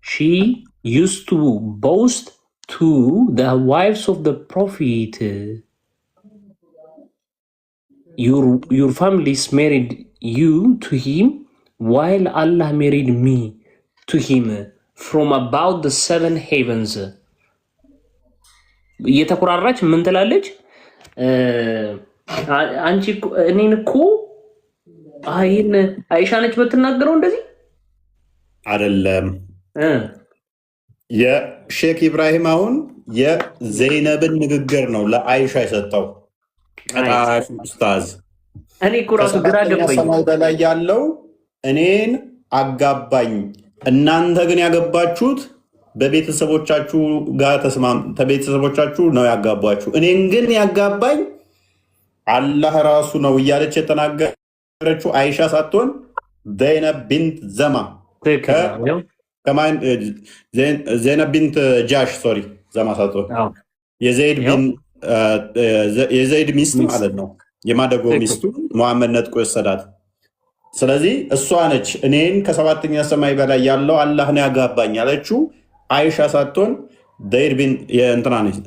she used to boast to the wives of the prophet your families married you to him while Allah married me to him from about the 7 heavens እየተኮራራች ምን ትላለች? አንቺ እኔን እኮ አይን አይሻ ነች በትናገረው እንደዚህ አይደለም። የሼክ ኢብራሂም አሁን የዘይነብን ንግግር ነው ለአይሻ የሰጠው። ቀጣፊ ኡስታዝ እኔ እኮ ራሱ ግራ ገባኝ። ሰማይ በላይ ያለው እኔን አጋባኝ፣ እናንተ ግን ያገባችሁት በቤተሰቦቻችሁ ጋር ቤተሰቦቻችሁ ነው ያጋባችሁ፣ እኔን ግን ያጋባኝ አላህ ራሱ ነው እያለች የተናገረችው አይሻ ሳትሆን ዘይነብ ቢንት ዘማ ዘይነብ ቢንት ጃሽ ዘማ ሳትሆን የዘይድ ሚስት ማለት ነው። የማደጎ ሚስቱ መሐመድ ነጥቆ የወሰዳት። ስለዚህ እሷ ነች እኔን ከሰባተኛ ሰማይ በላይ ያለው አላህ ነው ያጋባኝ ያለችው አይሻ ሳትሆን ዘይድ ቢን የእንትና ነች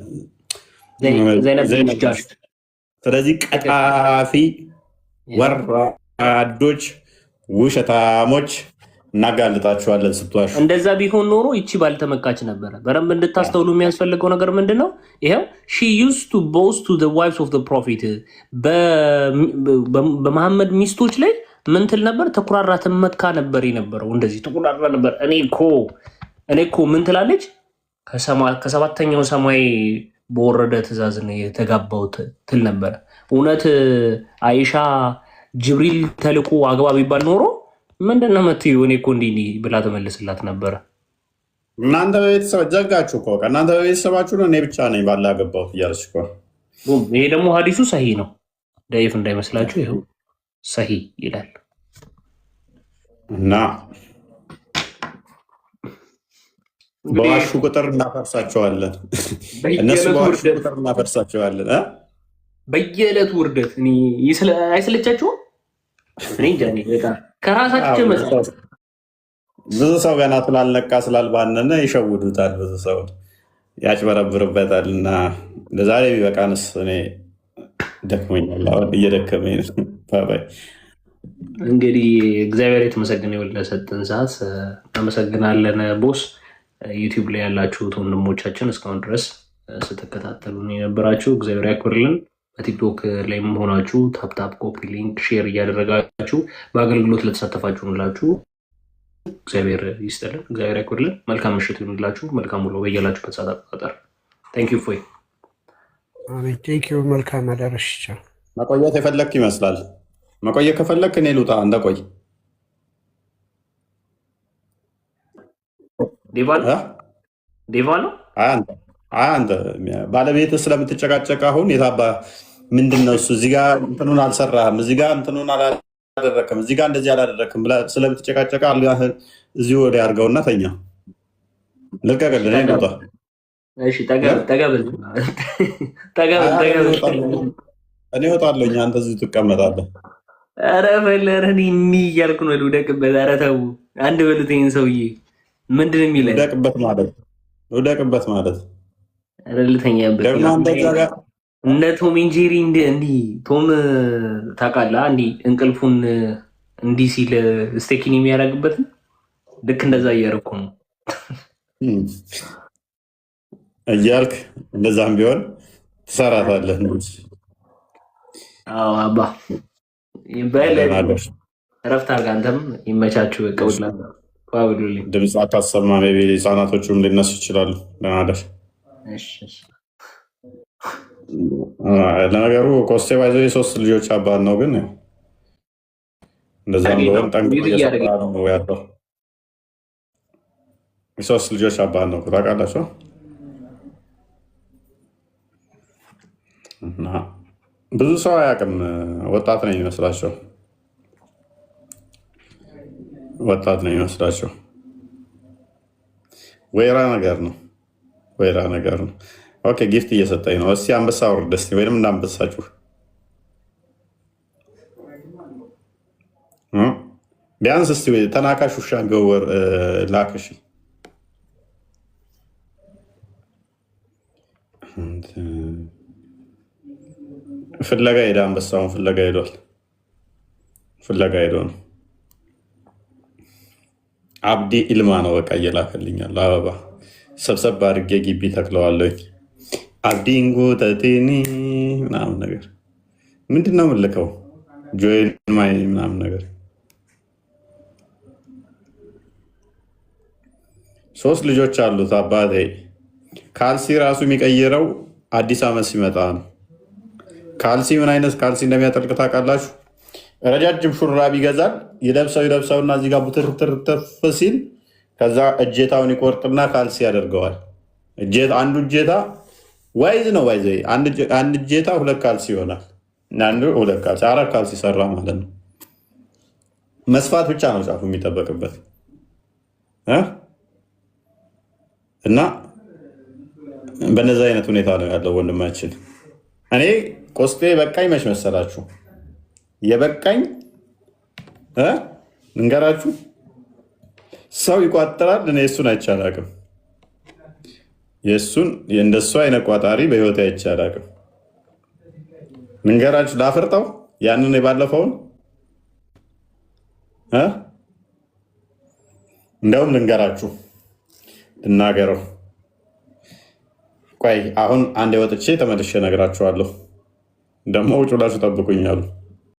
ዘይነብ ጃሽ። ስለዚህ ቀጣፊ ወራዶች፣ ውሸታሞች እናጋልጣችኋለን ስትዋሹ። እንደዛ ቢሆን ኖሮ ይቺ ባልተመካች ነበረ። በደንብ እንድታስተውሉ የሚያስፈልገው ነገር ምንድን ነው? ይኸው she used to boast to the wives of the prophet በመሐመድ ሚስቶች ላይ ምን ትል ነበር? ተኩራራ ትመካ ነበር የነበረው። እንደዚህ ተኩራራ ነበር። እኔ እኮ ምን ትላለች? ከሰባተኛው ሰማይ በወረደ ትእዛዝ ነው የተጋባሁት ትል ነበረ። እውነት አይሻ ጅብሪል ተልኮ አግባ ቢባል ኖሮ ምንድን ነው የምትይው? እኔ እኮ እንዲህ ብላ ተመልስላት ነበረ። እናንተ በቤተሰብ ዘጋችሁ እኮ እናንተ በቤተሰባችሁ ነው፣ እኔ ብቻ ነኝ ባላ ያገባሁት እያለች እኮ። ይሄ ደግሞ ሀዲሱ ሰሂ ነው፣ ደይፍ እንዳይመስላችሁ። ይኸው ሰሂ ይላል እና በዋሹ ቁጥር እናፈርሳቸዋለን። እነሱ በዋሹ ቁጥር እናፈርሳቸዋለን። በየዕለቱ ውርደት አይሰለቻችሁም? እኔ እንጃ ከራሳቸው ብዙ ሰው ገና ስላልነቃ ስላልባነነ ይሸውዱታል። ብዙ ሰው ያጭበረብርበታል። እና ለዛሬ ቢበቃንስ? እኔ ደክሞኛል፣ እየደከመኝ ነው። እንግዲህ እግዚአብሔር የተመሰገነ ይሁን ለሰጠን ሰዓት። አመሰግናለን ቦስ። ዩቲዩብ ላይ ያላችሁት ወንድሞቻችን እስካሁን ድረስ ስትከታተሉን የነበራችሁ እግዚአብሔር ያክብርልን። በቲክቶክ ላይ መሆናችሁ ታፕታፕ ኮፒ ሊንክ ሼር እያደረጋችሁ በአገልግሎት ለተሳተፋችሁ ሁላችሁ እግዚአብሔር ይስጥልን፣ እግዚአብሔር ያክብርልን። መልካም ምሽት ይሁንላችሁ። መልካም ውሎ በያላችሁበት ሰዓት አቆጣጠር። ቴንክ ዩ ፎይ ቴንክ ዩ። መልካም አዳረሽ። መቆየት የፈለክ ይመስላል። መቆየት ከፈለክ እኔ ልውጣ፣ አንተ ቆይ። ዴቫ ነው አንተ ባለቤት ስለምትጨቃጨቅ አሁን የታባ ምንድን ነው እሱ እዚህ ጋ እንትኑን አልሰራህም፣ እዚህ ጋ እንትኑን አላደረክም፣ እዚህ ጋ እንደዚህ አላደረክም ስለምትጨቃጨቅ እዚሁ ወደ ያርገውና ተኛ። ልቀቅልን። እሺ ተጋበዝ። እኔ እወጣለሁ፣ አንተ እዚህ ትቀመጣለህ። ኧረ ፈለረ እኔ እያልኩ ነው ልውደቅበት። ኧረ ተው አንድ በሉት ይሄን ሰውዬ ምንድን ነው የሚለው? ልውደቅበት ማለት ኧረ ልተኛበት ደግሞ እንደዛ ጋር እነ ቶም ኤንድ ጄሪ እንዲህ ቶም ታውቃለህ? እንዲህ እንቅልፉን እንዲህ ሲል ስቴኪን የሚያደርግበትን ልክ እንደዛ እያደረኩ ነው እያልክ እንደዛም ቢሆን ትሰራታለህ። አዎ አባ እረፍት አድርግ። አንተም ይመቻችሁ። ቀውላ ባብሉልኝ ድምፅ አታሰማ። ቢ ህፃናቶቹም ሊነሱ ይችላሉ። ለናደር ለነገሩ ኮስቴ ባይዞ የሶስት ልጆች አባት ነው። ግን እንደዛም ቢሆን ጠንቅቆ እየሰራ ነው ያለው። የሶስት ልጆች አባት ነው ታውቃላችሁ። እና ብዙ ሰው አያውቅም። ወጣት ነው የሚመስላቸው ወይራ ነገር ነው። ኦኬ ጊፍት እየሰጠኝ ነው። እስኪ አንበሳ ውርድ እስኪ ወይም እንዳንበሳችሁ ቢያንስ እስኪ ተናካሽ ውሻ ገወር ላክሽ። ፍለጋ ሄደ፣ አንበሳውን ፍለጋ ሄዶ ነው። አብዲ ኢልማ ነው በቃ እየላከልኛል። አበባ ሰብሰብ አድርጌ ግቢ ተክለዋለኝ። አብዲንጎ ተቴኒ ምናምን ነገር ምንድን ነው የምልከው? ጆይን ማይ ምናምን ነገር 3 ልጆች አሉት አባቴ። ካልሲ ራሱ የሚቀይረው አዲስ ዓመት ሲመጣ ነው። ካልሲ ምን አይነት ካልሲ እንደሚያጠልቅ ታውቃላችሁ? ረጃጅም ሹራብ ይገዛል። ይለብሰውና እዚህ ጋር ቡትርትርትፍ ሲል ከዛ እጀታውን ይቆርጥና ካልሲ ያደርገዋል። አንዱ እጀታ ዋይዝ ነው ዋይዘ አንድ እጀታ 2 ካልሲ ይሆናል። አንዱ 2 ካልሲ 4 ካልሲ ሰራ ማለት ነው። መስፋት ብቻ ነው ጫፉ የሚጠበቅበት እና በነዚ አይነት ሁኔታ ነው ያለው ወንድማችን። እኔ ቆስጤ በቃኝ መች መሰላችሁ? የበቃኝ እንገራችሁ፣ ሰው ይቋጥራል። እኔ እሱን አይቻላቅም። የእንደሱ አይነት ቋጣሪ በህይወት አይቻላቅም። እንገራችሁ፣ ላፍርጠው ያንን የባለፈውን እንደውም ልንገራችሁ፣ ልናገረው። ቆይ አሁን አንድ ወጥቼ ተመልሼ እነግራችኋለሁ። ደግሞ ውጭ ብላችሁ ጠብቁኛሉ።